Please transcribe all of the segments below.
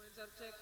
Lancar cek.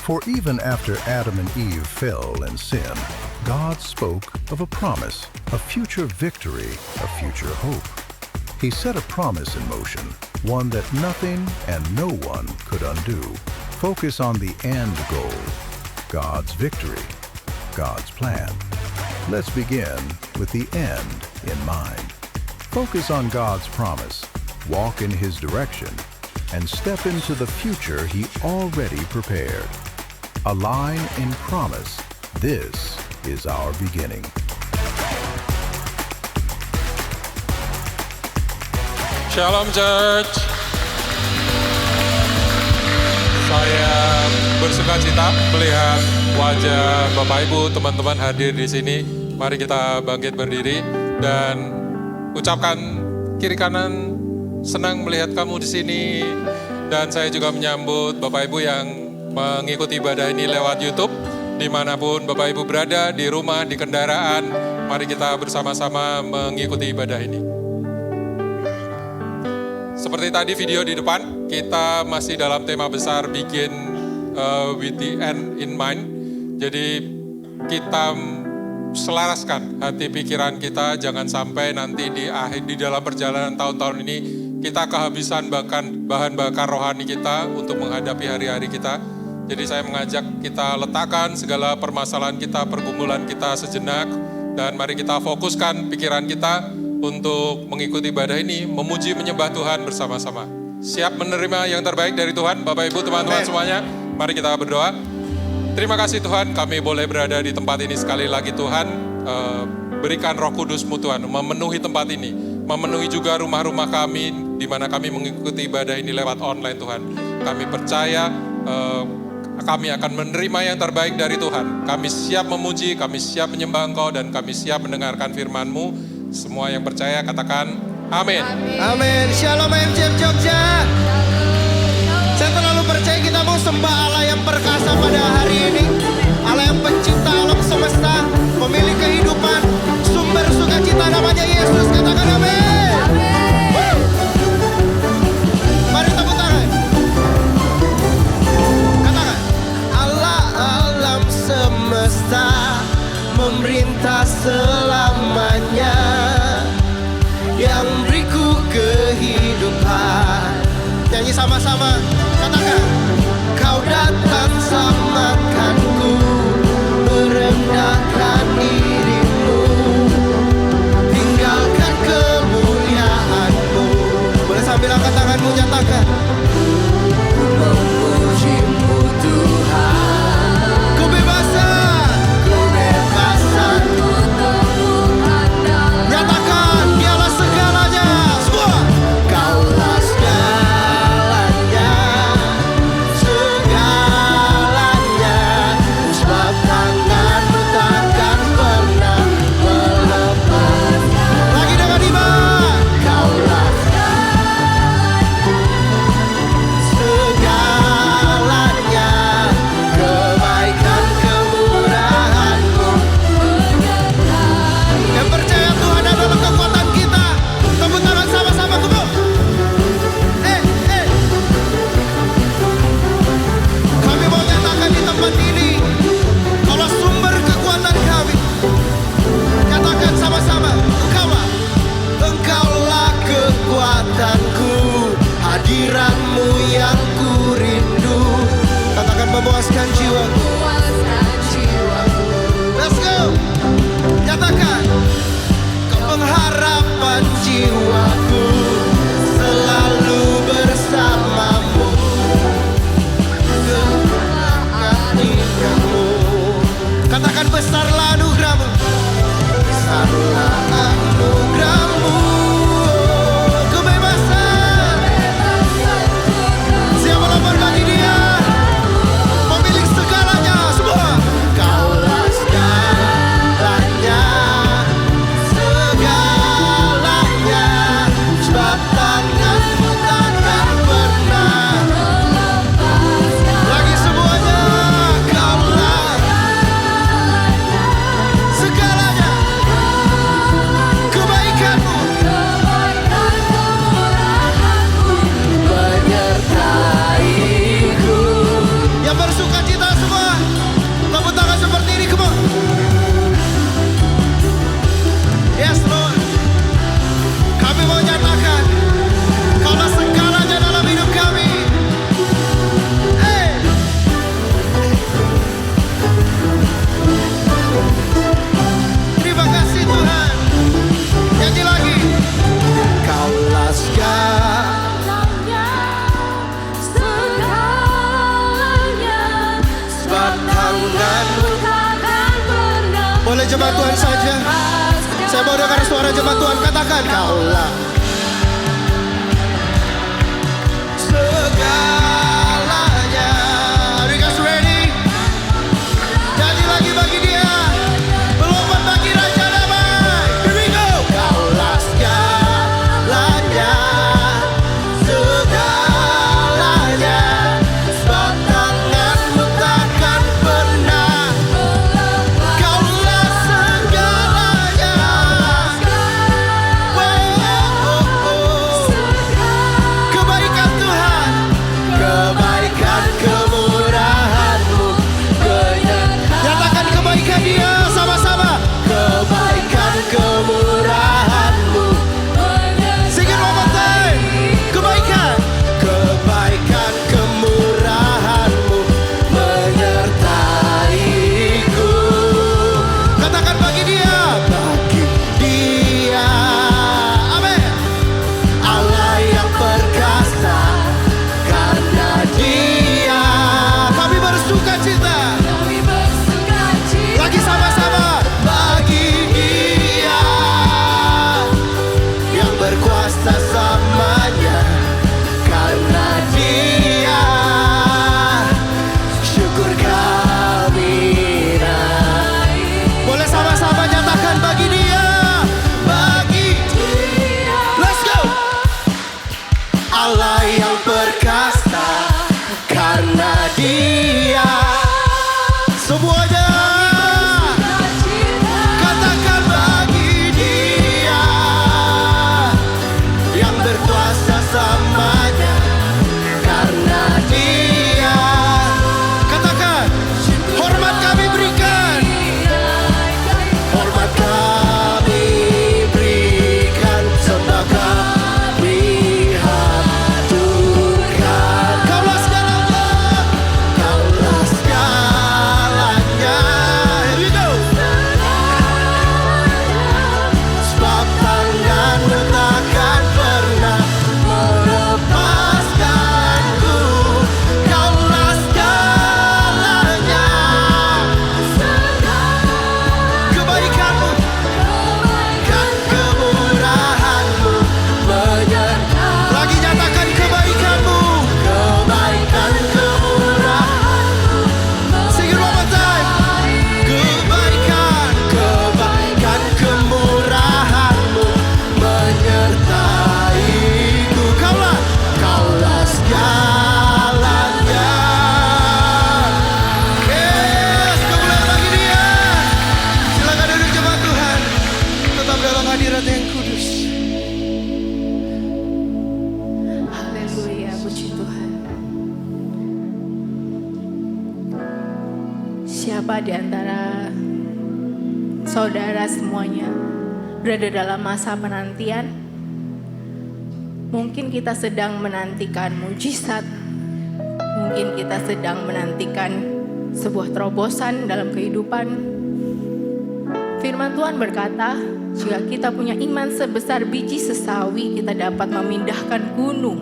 For even after Adam and Eve fell in sin, God spoke of a promise, a future victory, a future hope. He set a promise in motion, one that nothing and no one could undo. Focus on the end goal, God's victory, God's plan. Let's begin with the end in mind. Focus on God's promise, walk in His direction, and step into the future He already prepared. Align in promise. This is our beginning. Shalom Church. Saya bersuka cita melihat wajah Bapak Ibu, teman-teman hadir di sini. Mari kita bangkit berdiri dan ucapkan kiri kanan, senang melihat kamu di sini. Dan saya juga menyambut Bapak Ibu yang mengikuti ibadah ini lewat YouTube, dimanapun Bapak Ibu berada, di rumah, di kendaraan, mari kita bersama-sama mengikuti ibadah ini. Seperti tadi video di depan, kita masih dalam tema besar Begin with the end in mind. Jadi kita selaraskan hati pikiran kita, jangan sampai nanti di dalam perjalanan tahun-tahun ini kita kehabisan bahan bakar rohani kita untuk menghadapi hari-hari kita. Jadi saya mengajak kita letakkan segala permasalahan kita, pergumulan kita sejenak, dan mari kita fokuskan pikiran kita untuk mengikuti ibadah ini, memuji menyembah Tuhan bersama-sama. Siap menerima yang terbaik dari Tuhan, Bapak Ibu, teman-teman semuanya? Mari kita berdoa. Terima kasih Tuhan, kami boleh berada di tempat ini sekali lagi Tuhan. Berikan Roh Kudus-Mu Tuhan, memenuhi tempat ini, memenuhi juga rumah-rumah kami, di mana kami mengikuti ibadah ini lewat online Tuhan. Kami percaya kami akan menerima yang terbaik dari Tuhan. Kami siap memuji, kami siap menyembah Engkau, dan kami siap mendengarkan firman-Mu. Semua yang percaya katakan amin. Amin. Shalom MCM Jogja. Saya terlalu percaya kita mau sembah Allah yang perkasa pada hari ini. Allah yang pencipta alam semesta, pemilik kehidupan, sumber sukacita, namanya Yesus. Katakan amin. Mari tepuk tangan. Katakan, Allah alam semesta memerintah selamanya, yang beriku kehidupan. Nyanyi sama-sama, katakan, Kau datang selamatkan Tuhan saja. Saya mau dengar suara jemaat Tuhan katakan, Kaulah segalanya. Are you guys ready? Nyanyi lagi bagi Dia, berlomba bagi Raja Damai. Here we go. Kaulah segalanya, segalanya. Sebab tangan-Mu takkan pernah. Kaulah segalanya. Kebaikan Tuhan, kebaikan kemurahan-Mu menyertai. Nyatakan kebaikan Dia sama-sama. Kebaikan kemurahan-Mu menyertai. Sing it one more time. Kebaikan, kebaikan kemurahan-Mu menyertaiku. Katakan bagi Dia, bagi Dia. Amin. Allah yang perkasa, karena Dia kami bersuka cita. Lagi sama-sama, bagi Dia yang berkuasa selamanya, karena Dia syukur kami naik. Boleh sama-sama nyatakan bagi Dia, bagi Dia. Let's go. Allah yang perkasa, karena Dia. Semuanya katakan bagi Dia yang berkuasa selamanya, karena Dia. Katakan, hormat kami berikan, hormat kami berikan, sembah kami haturkan. Kaulah segalanya, Kaulah segalanya. Here we go. Sebab tangan-Mu takkan pernah melepaskanku. Kaulah segalanya. Kebaikan-Mu, dan kemurahan-Mu menyertai. Lagi nyatakan kebaikan-Mu, kebaikan kemurahan-Mu. Sing it one more time. Kebaikan, kebaikan kemurahan-Mu menyertaiku. Kaulah, Kaulah segalanya. Yes, kemuliaan bagi Dia. Silakan duduk jemaat Tuhan, tetap dalam hadirat yang kudus. Haleluya, puji Tuhan. Siapa di antara saudara semuanya berada dalam masa penantian? Mungkin kita sedang menantikan mujizat. Mungkin kita sedang menantikan sebuah terobosan dalam kehidupan. Firman Tuhan berkata, jika kita punya iman sebesar biji sesawi, kita dapat memindahkan gunung.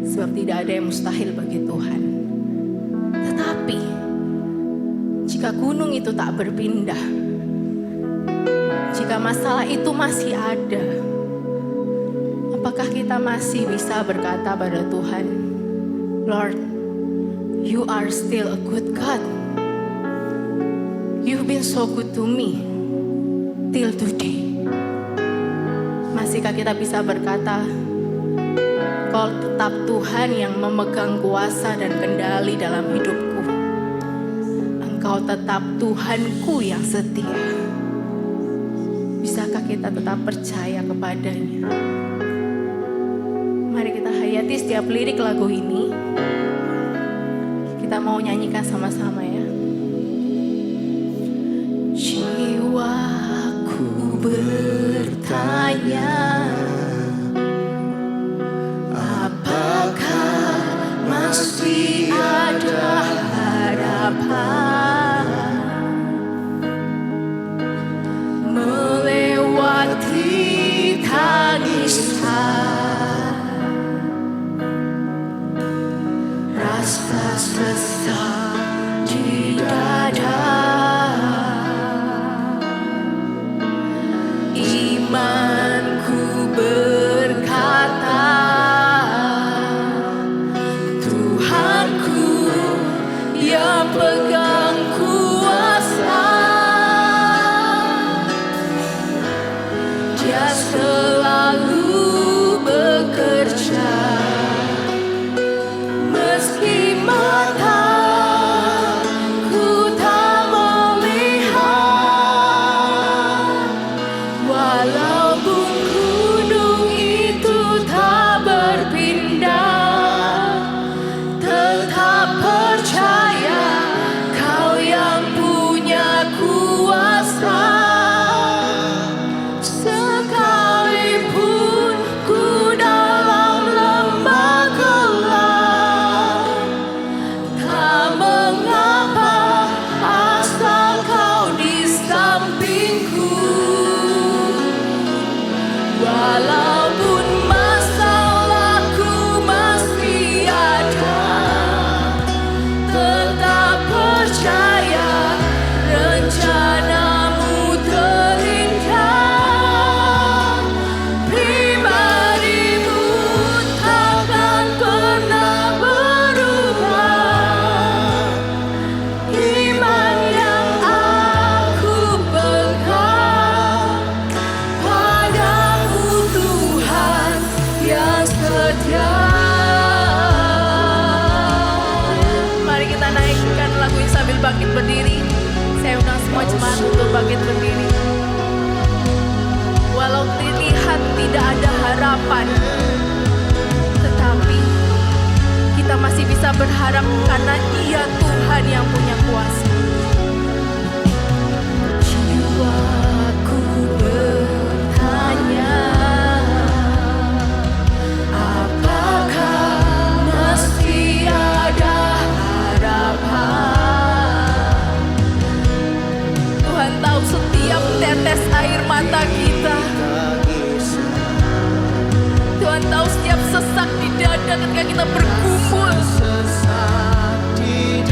Sebab tidak ada yang mustahil bagi Tuhan. Tetapi, jika gunung itu tak berpindah, jika masalah itu masih ada, apakah kita masih bisa berkata pada Tuhan, Lord, You are still a good God. You've been so good to me till today. Masihkah kita bisa berkata, Kau tetap Tuhan yang memegang kuasa dan kendali dalam hidupku. Engkau tetap Tuhanku yang setia. Bisakah kita tetap percaya kepadanya? Mari kita hayati setiap lirik lagu ini. Kita mau nyanyikan sama-sama ya. Jiwaku bertanya, apakah masih ada harapan melewati tangisan, rasa sesak di dada. Imanku berkata, Tuhanku yang pegang kuasa, Dia selalu bekerja meski mataku tak melihat. Walaupun gunung itu tak berpindah, tetap percaya Kau yang punya kuasa. Sekalipun ku dalam lembah gelap, tak mengapa asal Kau di sampingku. Walaupun masalahku masih ada, tetap percaya rencanamu terindah. Pribadimu takkan pernah berubah. Iman yang aku pegang padamu, Tuhan yang setia. Mari kita naikkan lagu ini sambil bangkit berdiri. Saya undang semua jemaat untuk bangkit berdiri. Walau terlihat tidak ada harapan, tetapi kita masih bisa berharap karena Dia Tuhan yang punya kuasa. Jiwaku bertanya, apakah masih ada harapan? Tuhan tahu setiap tetes air mata kita. Tuhan tahu setiap sesak di dada ketika kita bergumul. Sesak di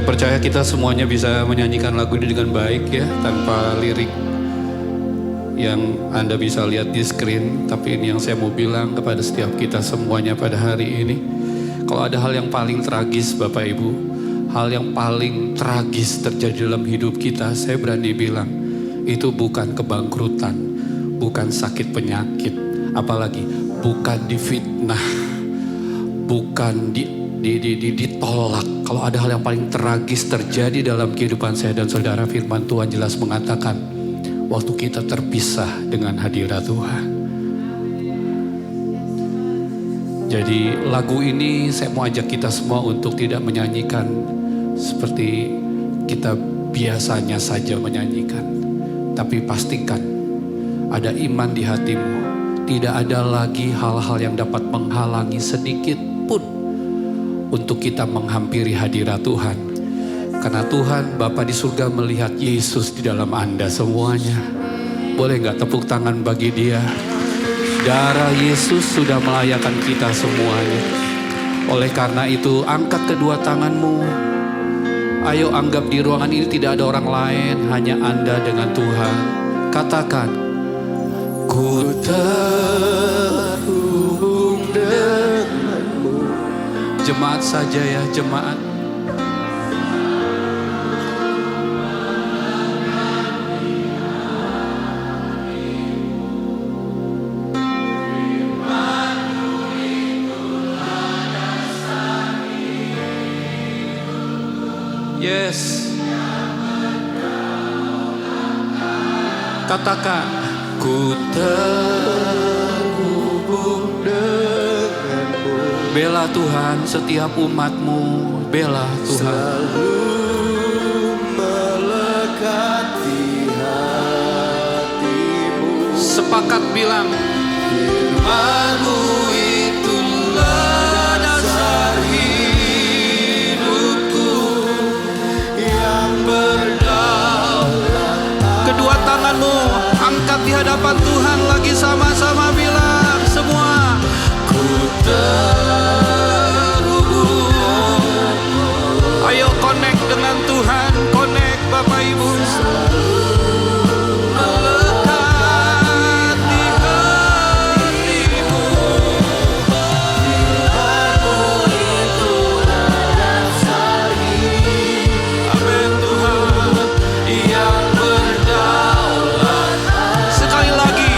percaya kita semuanya bisa menyanyikan lagu ini dengan baik ya, tanpa lirik yang Anda bisa lihat di screen. Tapi ini yang saya mau bilang kepada setiap kita semuanya pada hari ini. Kalau ada hal yang paling tragis Bapak Ibu, hal yang paling tragis terjadi dalam hidup kita, saya berani bilang, itu bukan kebangkrutan, bukan sakit penyakit, apalagi bukan difitnah, bukan ditolak. Kalau ada hal yang paling tragis terjadi dalam kehidupan saya dan saudara, firman Tuhan jelas mengatakan waktu kita terpisah dengan hadirat Tuhan. Jadi lagu ini saya mau ajak kita semua untuk tidak menyanyikan seperti kita biasanya saja menyanyikan, tapi pastikan ada iman di hatimu. Tidak ada lagi hal-hal yang dapat menghalangi sedikit pun untuk kita menghampiri hadirat Tuhan. Karena Tuhan Bapa di surga melihat Yesus di dalam Anda semuanya. Boleh gak tepuk tangan bagi Dia? Darah Yesus sudah melayakan kita semuanya. Oleh karena itu angkat kedua tanganmu. Ayo anggap di ruangan ini tidak ada orang lain, hanya Anda dengan Tuhan. Katakan, ku terhubung denganmu. Jemaat saja ya, jemaat. Yes. Katakan, ku terhubung denganmu. Bela Tuhan setiap umatmu, bela Tuhan. Selalu melekat di hatimu. Sepakat bilang, firman-Mu itulah dasar hidupku yang berdaulat. Kedua tanganmu angkat di hadapan Tuhan lagi, sama-sama bilang semua, ku terhubung. Ayo connect dengan Tuhan, connect Bapak Ibu. Melekat di hatimu. Amin Tuhan yang berdaulat. Sekali lagi,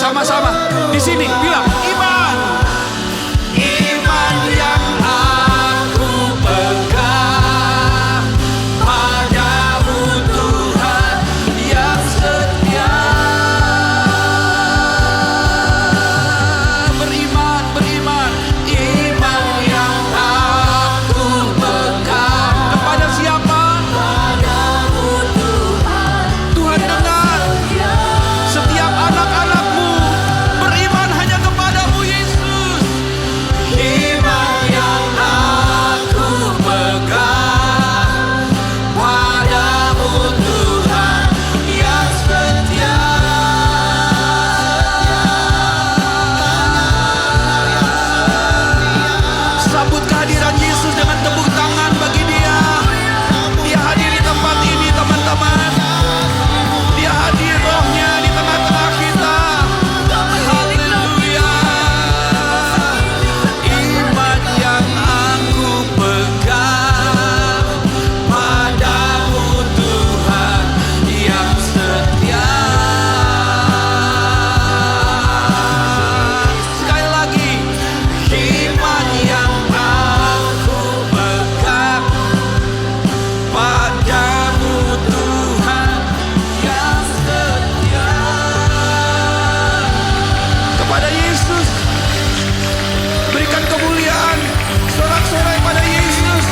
Sama-sama di sini bilang iman. Iman yang aku pegang padamu Tuhan yang setia. Beriman, beriman. Iman yang aku pegang kepada siapa? Padamu Tuhan. Tuhan dengar setiap anak-anakmu beriman hanya kepadamu Yesus. Iman yang aku pegang padamu Tuhan yang setia. Sambut kehadiran Yesus dengan tepuk tangan bagi Dia. Dia hadir di tempat ini teman-teman. Dia hadir rohnya di tengah-tengah kita. Haleluya. Iman yang aku pegang padamu Tuhan yang setia. Sekali lagi. Iman yang aku pegang padamu Tuhan yang setia. Kepada Yesus berikan kemuliaan, sorak-sorai pada Yesus.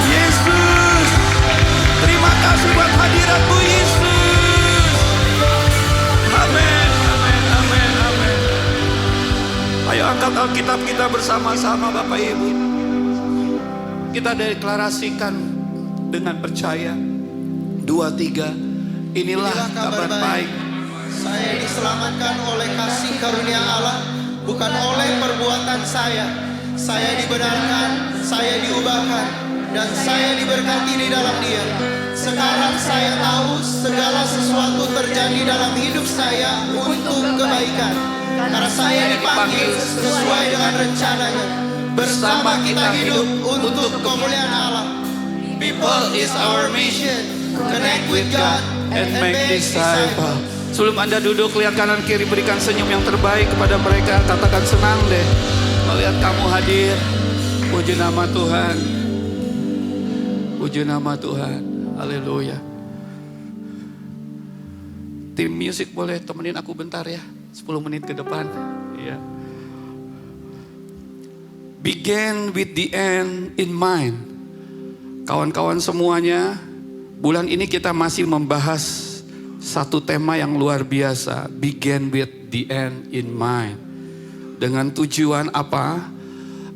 Yesus, terima kasih buat hadiratmu Yesus. Amin, amin, amin, amin. Ayo angkat Alkitab kita bersama-sama Bapak Ibu. Kita deklarasikan dengan percaya. 2, 3. Inilah kabar baik. Saya diselamatkan oleh kasih karunia Allah, bukan oleh perbuatan saya. Saya dibenarkan, saya diubahkan, dan saya diberkati di dalam Dia. Sekarang saya tahu segala sesuatu terjadi dalam hidup saya untuk kebaikan. Karena saya dipanggil sesuai dengan rencananya. Bersama kita hidup untuk kemuliaan Allah. People is our mission. Connect with God And make disciple. Sebelum Anda duduk, lihat kanan kiri, berikan senyum yang terbaik kepada mereka. Katakan senang deh melihat kamu hadir. Puji nama Tuhan. Puji nama Tuhan. Haleluya. Tim musik boleh temenin aku bentar ya. 10 menit ke depan. Ya. Begin with the end in mind. Kawan-kawan semuanya, bulan ini kita masih membahas satu tema yang luar biasa. Begin with the end in mind. Dengan tujuan apa?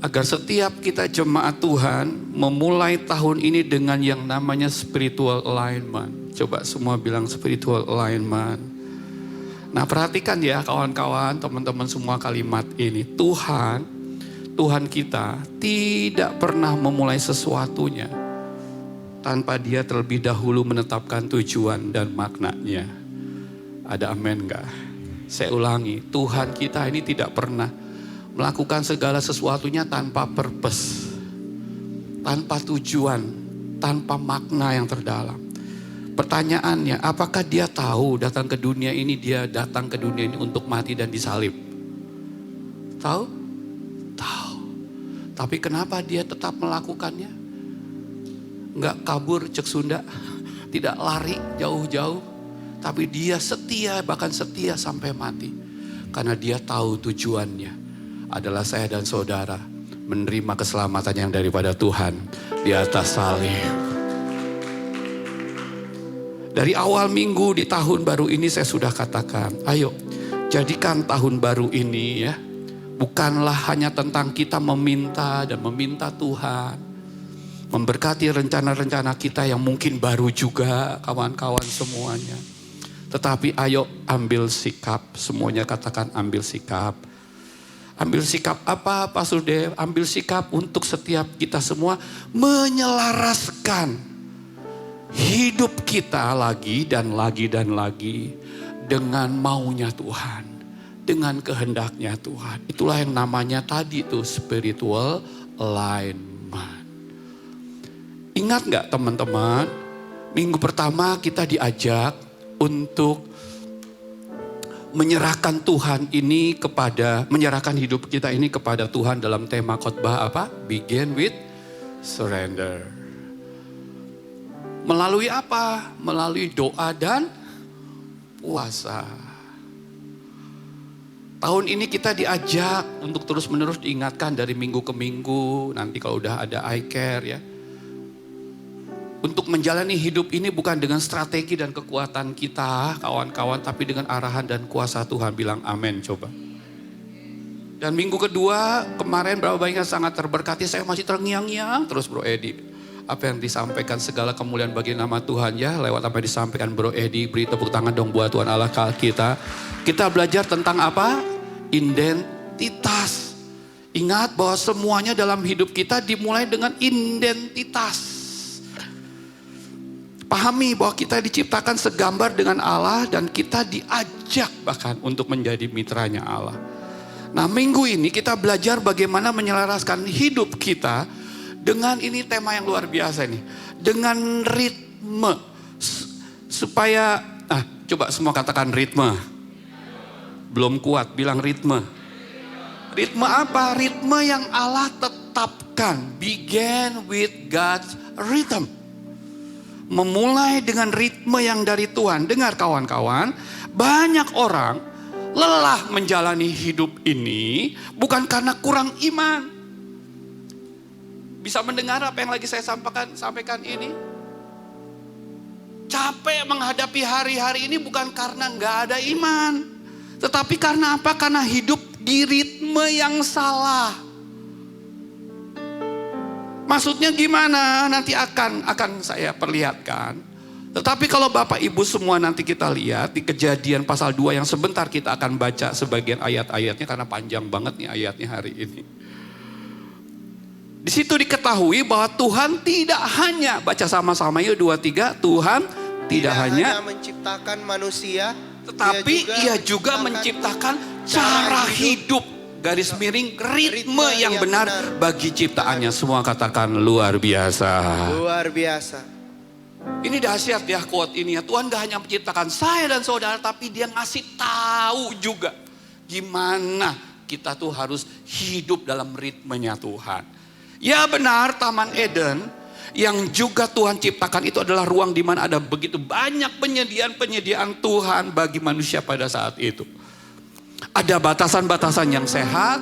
Agar setiap kita jemaat Tuhan memulai tahun ini dengan yang namanya spiritual alignment. Coba semua bilang spiritual alignment. Nah perhatikan ya kawan-kawan, teman-teman semua kalimat ini. Tuhan kita tidak pernah memulai sesuatunya tanpa Dia terlebih dahulu menetapkan tujuan dan maknanya. Ada amin enggak? Saya ulangi, Tuhan kita ini tidak pernah melakukan segala sesuatunya tanpa purpose, tanpa tujuan, tanpa makna yang terdalam. Pertanyaannya, apakah Dia tahu datang ke dunia ini, Dia datang ke dunia ini untuk mati dan disalib? Tahu? Tahu. Tapi kenapa Dia tetap melakukannya? Enggak kabur cek Sunda, tidak lari jauh-jauh, tapi Dia setia, bahkan setia sampai mati. Karena Dia tahu tujuannya adalah saya dan saudara menerima keselamatan yang daripada Tuhan di atas salib. Dari awal minggu di tahun baru ini saya sudah katakan, ayo jadikan tahun baru ini ya, bukanlah hanya tentang kita meminta dan meminta Tuhan memberkati rencana-rencana kita yang mungkin baru juga kawan-kawan semuanya. Tetapi ayo ambil sikap, semuanya katakan ambil sikap. Ambil sikap apa Pastor Dev? Ambil sikap untuk setiap kita semua menyelaraskan hidup kita lagi dan lagi dan lagi dengan maunya Tuhan, dengan kehendaknya Tuhan. Itulah yang namanya tadi tuh spiritual alignment. Ingat gak teman-teman, minggu pertama kita diajak untuk menyerahkan menyerahkan hidup kita ini kepada Tuhan dalam tema khotbah apa? Begin with surrender. Melalui apa? Melalui doa dan puasa. Tahun ini kita diajak untuk terus-menerus diingatkan dari minggu ke minggu. Nanti kalau udah ada iCare ya. Untuk menjalani hidup ini bukan dengan strategi dan kekuatan kita, kawan-kawan, tapi dengan arahan dan kuasa Tuhan. Bilang amin coba. Dan minggu kedua kemarin berapa banyak yang sangat terberkati. Saya masih terngiang-ngiang terus Bro Edi. Apa yang disampaikan segala kemuliaan bagi nama Tuhan ya. Lewat apa yang disampaikan Bro Edi. Beri tepuk tangan dong buat Tuhan Allah kita. Kita belajar tentang apa? Identitas. Ingat bahwa semuanya dalam hidup kita dimulai dengan identitas. Pahami bahwa kita diciptakan segambar dengan Allah dan kita diajak bahkan untuk menjadi mitranya Allah. Nah minggu ini kita belajar bagaimana menyelaraskan hidup kita dengan ini tema yang luar biasa nih. Dengan ritme. Supaya, coba semua katakan ritme. Belum kuat, bilang ritme. Ritme apa? Ritme yang Allah tetapkan. Begin with God's rhythm. Memulai dengan ritme yang dari Tuhan. Dengar kawan-kawan, banyak orang lelah menjalani hidup ini bukan karena kurang iman. Bisa mendengar apa yang lagi saya sampaikan ini? Capek menghadapi hari-hari ini bukan karena nggak ada iman. Tetapi karena apa? Karena hidup di ritme yang salah. Maksudnya gimana? Nanti akan saya perlihatkan. Tetapi kalau Bapak Ibu semua nanti kita lihat di Kejadian pasal 2 yang sebentar kita akan baca sebagian ayat-ayatnya karena panjang banget nih ayatnya hari ini. Di situ diketahui bahwa Tuhan tidak hanya, baca sama-sama yuk 2, 3, Tuhan tidak hanya menciptakan manusia, tetapi ia juga menciptakan cara hidup. Garis miring ritme yang benar bagi ciptaannya. Semua katakan luar biasa. Luar biasa. Ini dahsyat ya quote ini ya. Tuhan gak hanya menciptakan saya dan saudara, tapi dia ngasih tahu juga gimana kita tuh harus hidup dalam ritmenya Tuhan. Ya benar, Taman Eden yang juga Tuhan ciptakan itu adalah ruang di mana ada begitu banyak penyediaan Tuhan bagi manusia pada saat itu. Ada batasan-batasan yang sehat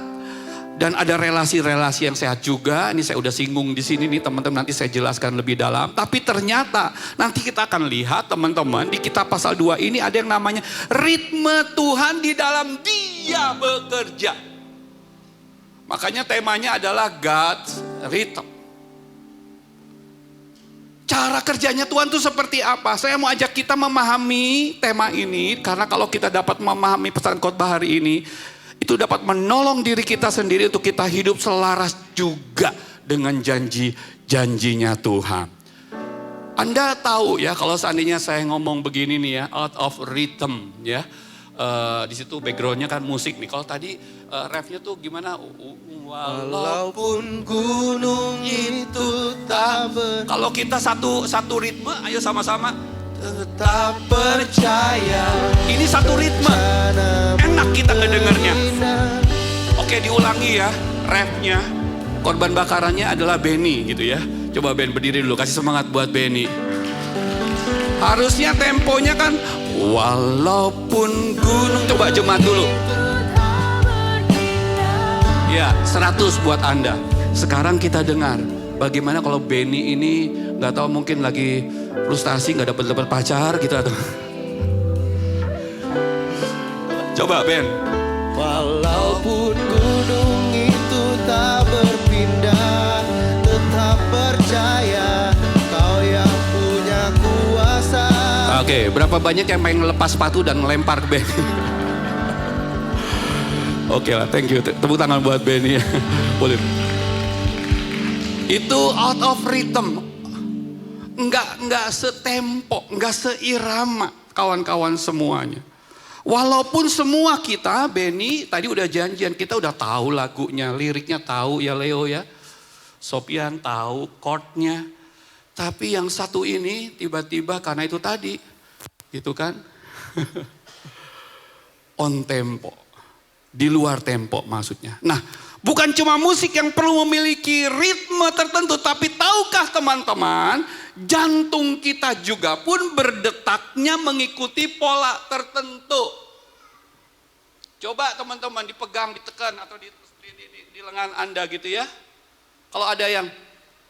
dan ada relasi-relasi yang sehat juga. Ini saya udah singgung di sini nih teman-teman, nanti saya jelaskan lebih dalam. Tapi ternyata nanti kita akan lihat teman-teman di kitab pasal 2 ini ada yang namanya ritme Tuhan di dalam Dia bekerja. Makanya temanya adalah God's rhythm. Cara kerjanya Tuhan itu seperti apa? Saya mau ajak kita memahami tema ini. Karena kalau kita dapat memahami pesan khotbah hari ini, itu dapat menolong diri kita sendiri untuk kita hidup selaras juga dengan janji-janjinya Tuhan. Anda tahu ya kalau seandainya saya ngomong begini nih ya, out of rhythm ya. Di situ backgroundnya kan musik nih. Kalau tadi refnya tuh gimana? Walaupun gunung itu tak kalau kita satu ritme, ayo sama-sama. Tetap percaya. Ini satu ritme. Enak kita ngedengarnya. Oke diulangi ya refnya. Korban bakarannya adalah Benny gitu ya. Coba Ben berdiri dulu, kasih semangat buat Benny. Harusnya temponya kan walaupun gunung, coba jemaat dulu. Ya 100 buat Anda. Sekarang kita dengar bagaimana kalau Benny ini gak tahu mungkin lagi frustasi gak dapat pacar gitu atau. Coba Ben. Walaupun gunung itu tak berpindah, tetap percaya Kau yang punya kuasa. Oke, berapa banyak yang pengen lepas sepatu dan melempar ke Benny? Oke lah, thank you. Tepuk tangan buat Benny. Boleh. Itu out of rhythm. Enggak setempo, enggak seirama kawan-kawan semuanya. Walaupun semua kita, Benny tadi udah janjian, kita udah tahu lagunya, liriknya tahu ya Leo ya. Sopian tahu chordnya. Tapi yang satu ini tiba-tiba karena itu tadi, gitu kan. on tempo. Di luar tempo maksudnya. Nah, bukan cuma musik yang perlu memiliki ritme tertentu, tapi tahukah teman-teman, jantung kita juga pun berdetaknya mengikuti pola tertentu. Coba teman-teman dipegang, ditekan atau di lengan Anda gitu ya. Kalau ada yang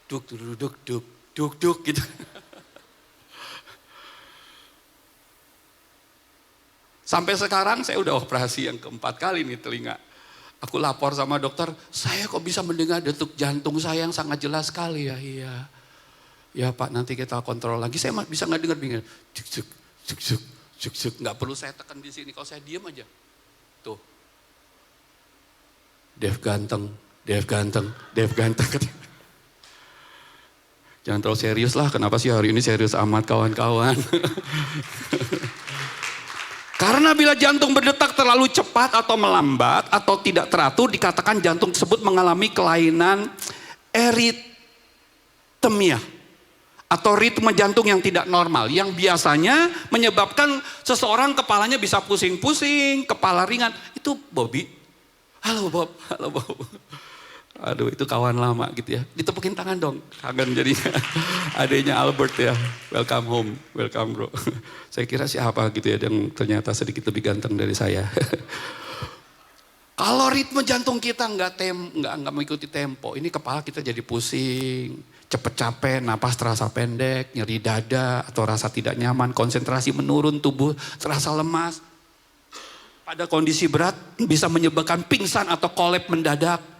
duk duk duk duk duk duk gitu. Sampai sekarang saya udah operasi yang keempat kali nih telinga. Aku lapor sama dokter, saya kok bisa mendengar detuk jantung saya yang sangat jelas sekali ya. Iya. Ya Pak, nanti kita kontrol lagi. Saya bisa nggak dengar bingung. Cuk cuk cuk cuk cuk cuk. Nggak perlu saya tekan di sini. Kalau saya diam aja. Tuh. Dev ganteng, Dev ganteng, Dev ganteng. Jangan terlalu serius lah. Kenapa sih hari ini serius amat kawan-kawan? Karena bila jantung berdetak terlalu cepat atau melambat atau tidak teratur, dikatakan jantung tersebut mengalami kelainan aritmia atau ritme jantung yang tidak normal, yang biasanya menyebabkan seseorang kepalanya bisa pusing-pusing, kepala ringan. Itu Bobby. Halo Bob, halo Bob. Aduh, itu kawan lama gitu ya. Ditepukin tangan dong, kangen jadi adanya Albert ya. Welcome home, welcome bro. Saya kira siapa gitu ya yang ternyata sedikit lebih ganteng dari saya. Kalau ritme jantung kita nggak mengikuti tempo, ini kepala kita jadi pusing, cepet capek, napas terasa pendek, nyeri dada atau rasa tidak nyaman, konsentrasi menurun, tubuh terasa lemas. Pada kondisi berat bisa menyebabkan pingsan atau kolap mendadak.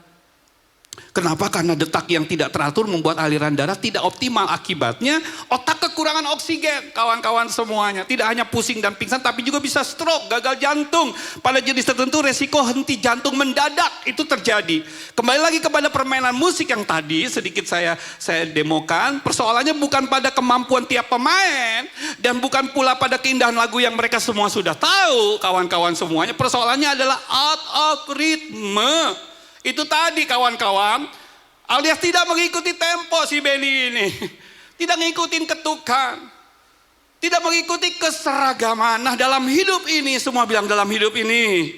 Kenapa? Karena detak yang tidak teratur membuat aliran darah tidak optimal. Akibatnya otak kekurangan oksigen. Kawan-kawan semuanya. Tidak hanya pusing dan pingsan tapi juga bisa stroke, gagal jantung. Pada jenis tertentu resiko henti jantung mendadak itu terjadi. Kembali lagi kepada permainan musik yang tadi sedikit saya demokan. Persoalannya bukan pada kemampuan tiap pemain. Dan bukan pula pada keindahan lagu yang mereka semua sudah tahu. Kawan-kawan semuanya. Persoalannya adalah out of rhythm. Itu tadi kawan-kawan, alias tidak mengikuti tempo si Benny ini. Tidak mengikuti ketukan. Tidak mengikuti keseragaman. Nah dalam hidup ini, semua bilang dalam hidup ini.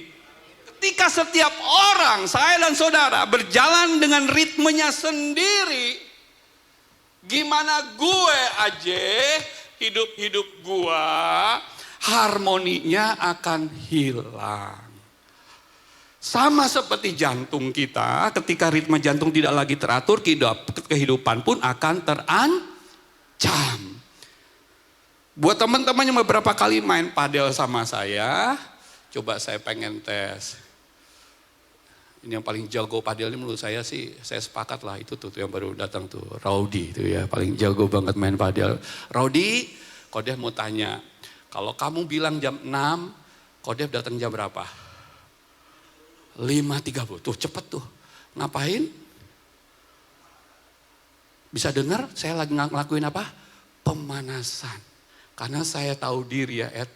Ketika setiap orang, saya dan saudara berjalan dengan ritmenya sendiri. Gimana gue aja, hidup-hidup gue, harmoninya akan hilang. Sama seperti jantung kita, ketika ritme jantung tidak lagi teratur, kehidupan pun akan terancam. Buat teman-teman yang beberapa kali main padel sama saya, coba saya pengen tes. Ini yang paling jago padel ini menurut saya sih, saya sepakat lah itu tuh yang baru datang tuh, Rowdy itu ya, paling jago banget main padel. Rowdy, Kodev mau tanya, kalau kamu bilang jam 6, Kodev datang jam berapa? 5.30, tuh cepet tuh. Ngapain? Bisa dengar saya lagi ngelakuin apa? Pemanasan. Karena saya tahu diri ya Ed,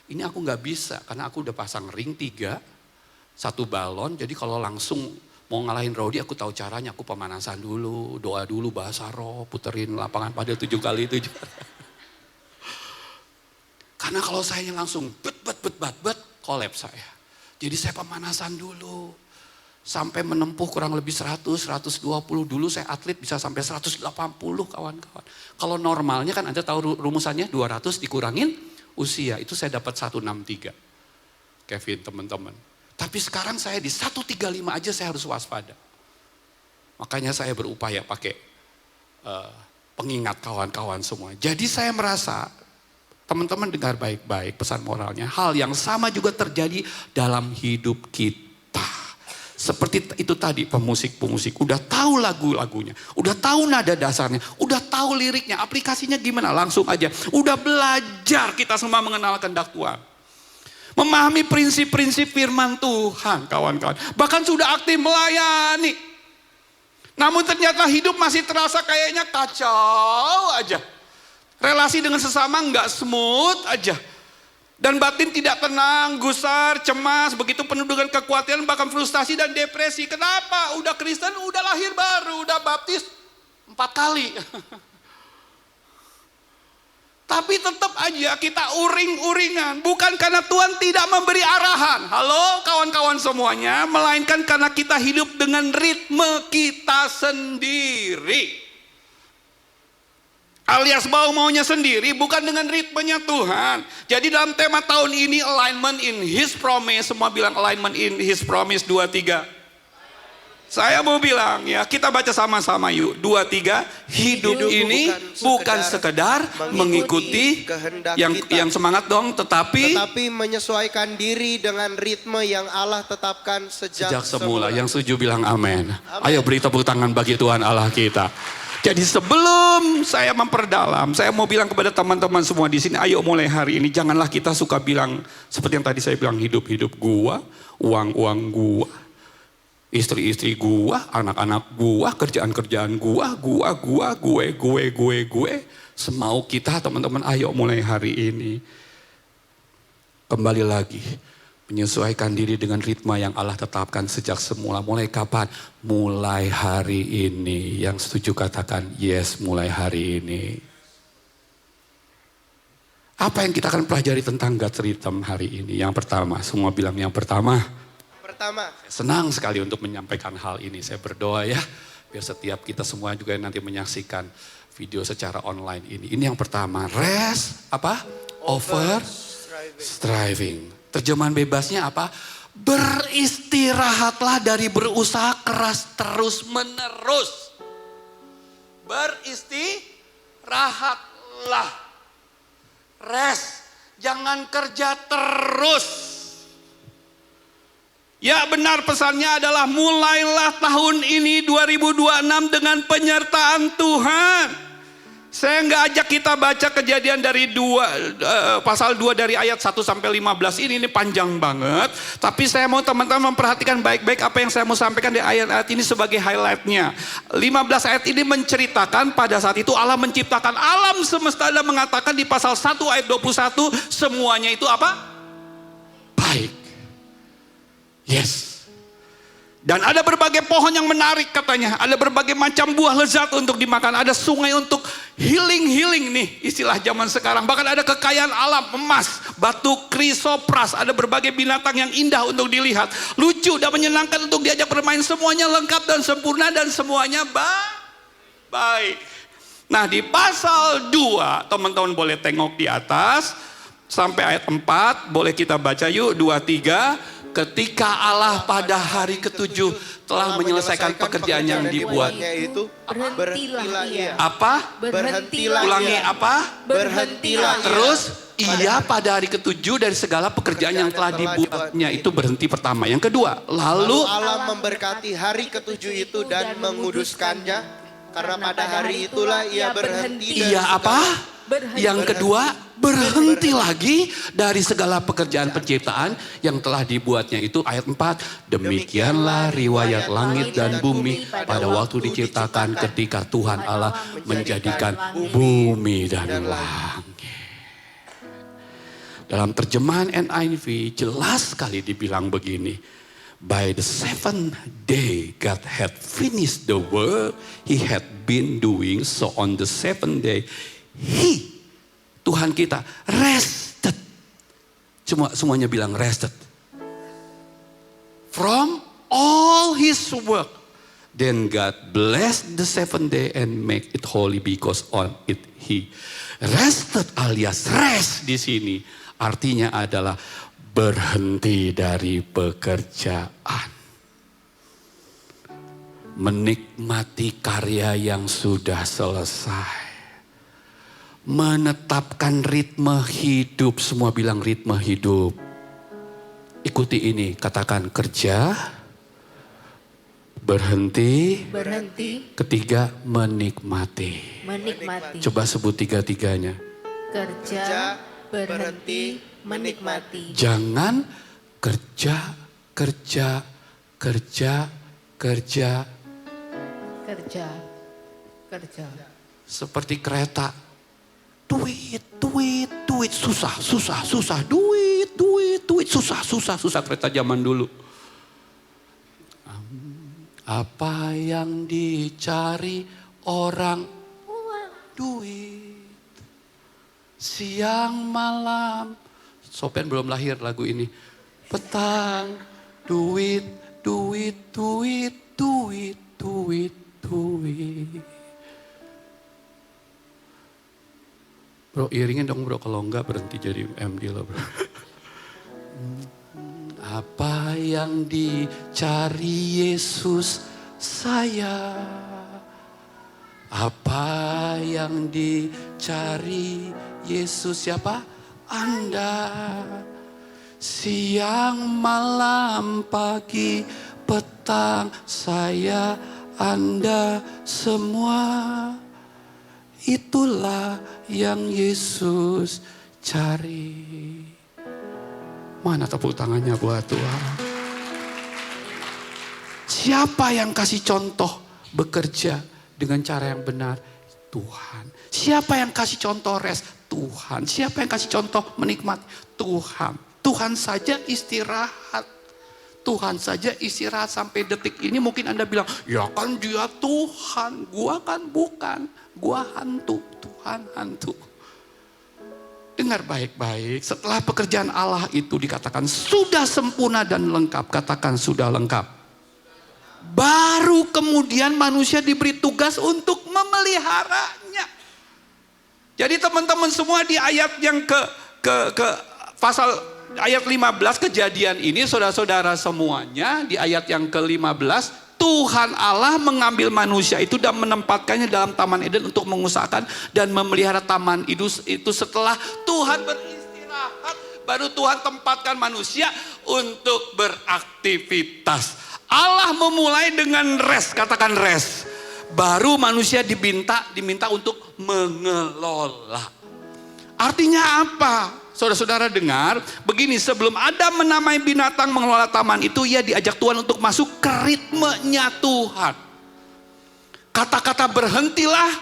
ini aku gak bisa karena aku udah pasang ring 3, 1 balon. Jadi kalau langsung mau ngalahin Rowdy aku tahu caranya, aku pemanasan dulu, doa dulu, bahasa roh, puterin lapangan padel 7 kali 7. Karena kalau saya langsung bet, kolaps saya. Jadi saya pemanasan dulu. Sampai menempuh kurang lebih 100, 120. Dulu saya atlet bisa sampai 180 kawan-kawan. Kalau normalnya kan Anda tahu rumusannya 200 dikurangin usia. Itu saya dapat 163. Kevin teman-teman. Tapi sekarang saya di 135 aja saya harus waspada. Makanya saya berupaya pakai pengingat kawan-kawan semua. Jadi saya merasa teman-teman dengar baik-baik pesan moralnya. Hal yang sama juga terjadi dalam hidup kita. Seperti itu tadi pemusik-pemusik. Udah tahu lagu-lagunya. Udah tahu nada dasarnya. Udah tahu liriknya. Aplikasinya gimana? Langsung aja. Udah belajar kita semua mengenal kehendak Tuhan. Memahami prinsip-prinsip firman Tuhan kawan-kawan. Bahkan sudah aktif melayani. Namun ternyata hidup masih terasa kayaknya kacau aja. Relasi dengan sesama nggak smooth aja. Dan batin tidak tenang, gusar, cemas, begitu penuh dengan kekhawatiran, bahkan frustasi dan depresi. Kenapa? Udah Kristen, udah lahir baru, udah baptis 4 kali. Tapi tetap aja kita uring-uringan. Bukan karena Tuhan tidak memberi arahan. Halo kawan-kawan semuanya. Melainkan karena kita hidup dengan ritme kita sendiri. Alias maunya sendiri, bukan dengan ritmenya Tuhan. Jadi dalam tema tahun ini, alignment in His promise. Semua bilang alignment in His promise. 2, 3. Saya mau bilang ya, kita baca sama-sama yuk. 2, 3. Hidup ini bukan sekedar mengikuti kehendak yang semangat dong, tetapi menyesuaikan diri dengan ritme yang Allah tetapkan sejak semula. Yang setuju bilang amin. Ayo beri tepuk tangan bagi Tuhan Allah kita. Jadi sebelum saya memperdalam, saya mau bilang kepada teman-teman semua di sini, ayo mulai hari ini janganlah kita suka bilang seperti yang tadi saya bilang, hidup-hidup gua, uang-uang gua, istri-istri gua, anak-anak gua, kerjaan-kerjaan gua, gue. Semau kita teman-teman, ayo mulai hari ini. Kembali lagi. Menyesuaikan diri dengan ritme yang Allah tetapkan sejak semula. Mulai kapan? Mulai hari ini. Yang setuju katakan yes, mulai hari ini. Apa yang kita akan pelajari tentang God's Rhythm hari ini? Yang pertama, semua bilang yang pertama. Senang sekali untuk menyampaikan hal ini. Saya berdoa ya, biar setiap kita semua juga nanti menyaksikan video secara online ini. Ini yang pertama, rest apa? Over striving. Terjemahan bebasnya apa? Beristirahatlah dari berusaha keras terus menerus. Beristirahatlah. Rest. Jangan kerja terus. Ya benar, pesannya adalah mulailah tahun ini 2026 dengan penyertaan Tuhan. Saya nggak ajak kita baca Kejadian dari pasal 2 dari ayat 1 sampai 15 ini panjang banget. Tapi saya mau teman-teman memperhatikan baik-baik apa yang saya mau sampaikan di ayat-ayat ini sebagai highlightnya. 15 ayat ini menceritakan pada saat itu Allah menciptakan alam semesta dan mengatakan di pasal 1 ayat 21 semuanya itu apa? Baik. Yes. Dan ada berbagai pohon yang menarik katanya. Ada berbagai macam buah lezat untuk dimakan. Ada sungai untuk healing nih istilah zaman sekarang. Bahkan ada kekayaan alam, emas, batu krisopras. Ada berbagai binatang yang indah untuk dilihat. Lucu dan menyenangkan untuk diajak bermain. Semuanya lengkap dan sempurna dan semuanya baik. Nah di pasal 2 teman-teman boleh tengok di atas. Sampai ayat 4 boleh kita baca yuk 2, 3. Ketika Allah pada hari ke-7 telah menyelesaikan pekerjaan yang dibuatnya itu, berhentilah ia. Apa? Berhentilah. Ulangi apa? Berhentilah. Terus ia pada hari ke-7 dari segala pekerjaan yang telah dibuatnya itu berhenti pertama. Yang kedua, lalu Allah memberkati hari ke-7 itu dan menguduskannya, karena pada hari itulah ia berhenti. Ia apa? Yang kedua, berhenti lagi dari segala pekerjaan penciptaan yang telah dibuatnya itu ayat 4. Demikianlah riwayat langit dan bumi pada waktu diciptakan ketika Tuhan Allah menjadikan bumi dan langit. Dalam terjemahan NIV jelas sekali dibilang begini. By the 7th day God had finished the work he had been doing. So on the 7th day Tuhan kita rested. Semuanya bilang rested. From all his work. Then God blessed the 7th day and make it holy because on it he rested, alias rest di sini. Artinya adalah berhenti dari pekerjaan. Menikmati karya yang sudah selesai. Menetapkan ritme hidup. Semua bilang ritme hidup. Ikuti ini, katakan kerja, berhenti, ketiga menikmati. Coba sebut tiga-tiganya. Kerja, berhenti, menikmati. Jangan kerja. Seperti kereta. Duit, susah, duit, susah kereta zaman dulu. Apa yang dicari orang? Duit. siang malam. Sopen belum lahir lagu ini. Petang, duit, duit, duit, duit, duit, duit. Bro, iringin dong bro, kalau enggak berhenti jadi MD lo bro. Apa yang dicari Yesus saya? Apa yang dicari Yesus siapa? Anda. Siang, malam, pagi, petang, saya, Anda, semua. Itulah yang Yesus cari. Mana tepuk tangannya buat Tuhan? Siapa yang kasih contoh bekerja dengan cara yang benar? Tuhan. Siapa yang kasih contoh rest? Tuhan. Siapa yang kasih contoh menikmati? Tuhan. Tuhan saja istirahat. Tuhan saja istirahat sampai detik ini mungkin Anda bilang, ya kan dia Tuhan, gua kan bukan. Gua hantu, Tuhan hantu. Dengar baik-baik, setelah pekerjaan Allah itu dikatakan sudah sempurna dan lengkap. Katakan sudah lengkap. Baru kemudian manusia diberi tugas untuk memeliharanya. Jadi teman-teman semua di ayat yang ke pasal ayat 15 kejadian ini, saudara-saudara semuanya, di ayat yang ke-15, Tuhan Allah mengambil manusia itu dan menempatkannya dalam Taman Eden untuk mengusahakan dan memelihara taman itu setelah Tuhan beristirahat. Baru Tuhan tempatkan manusia untuk beraktivitas. Allah memulai dengan rest, katakan rest. Baru manusia diminta untuk mengelola. Artinya apa? Saudara-saudara dengar, begini, sebelum Adam menamai binatang mengelola taman itu, ia diajak Tuhan untuk masuk ke ritmenya Tuhan. Kata-kata berhentilah,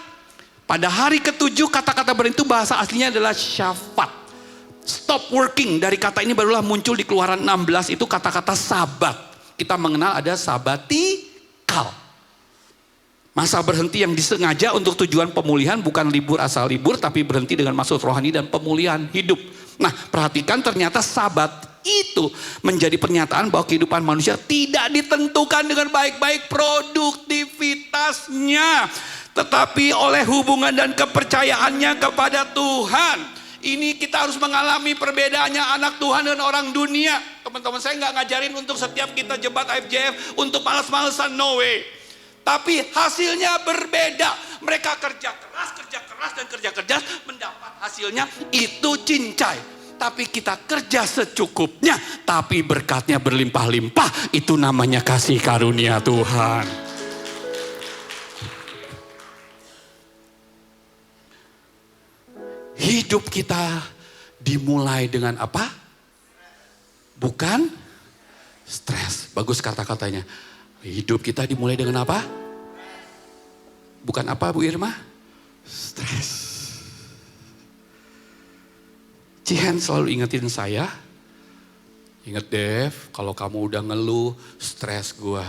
pada hari ke-7 kata-kata berhenti itu bahasa aslinya adalah syafat. Stop working, dari kata ini barulah muncul di Keluaran 16 itu kata-kata sabat. Kita mengenal ada sabatikal. Masa berhenti yang disengaja untuk tujuan pemulihan, bukan libur asal libur, tapi berhenti dengan maksud rohani dan pemulihan hidup. Nah, perhatikan ternyata sabat itu menjadi pernyataan bahwa kehidupan manusia tidak ditentukan dengan baik-baik produktivitasnya, tetapi oleh hubungan dan kepercayaannya kepada Tuhan. Ini kita harus mengalami perbedaannya anak Tuhan dan orang dunia. Teman-teman, saya nggak ngajarin untuk setiap kita jebat IFJF untuk malas-malesan, no way. Tapi hasilnya berbeda. Mereka kerja keras dan kerja keras mendapat hasilnya itu cincai. Tapi kita kerja secukupnya, tapi berkatnya berlimpah-limpah. Itu namanya kasih karunia Tuhan. Hidup kita dimulai dengan apa? Bukan stres. Bagus kata-katanya. Hidup kita dimulai dengan apa? Bukan apa Bu Irma? Stres. Cihan selalu ingetin saya. Ingat Dev, kalau kamu udah ngeluh, stres gua.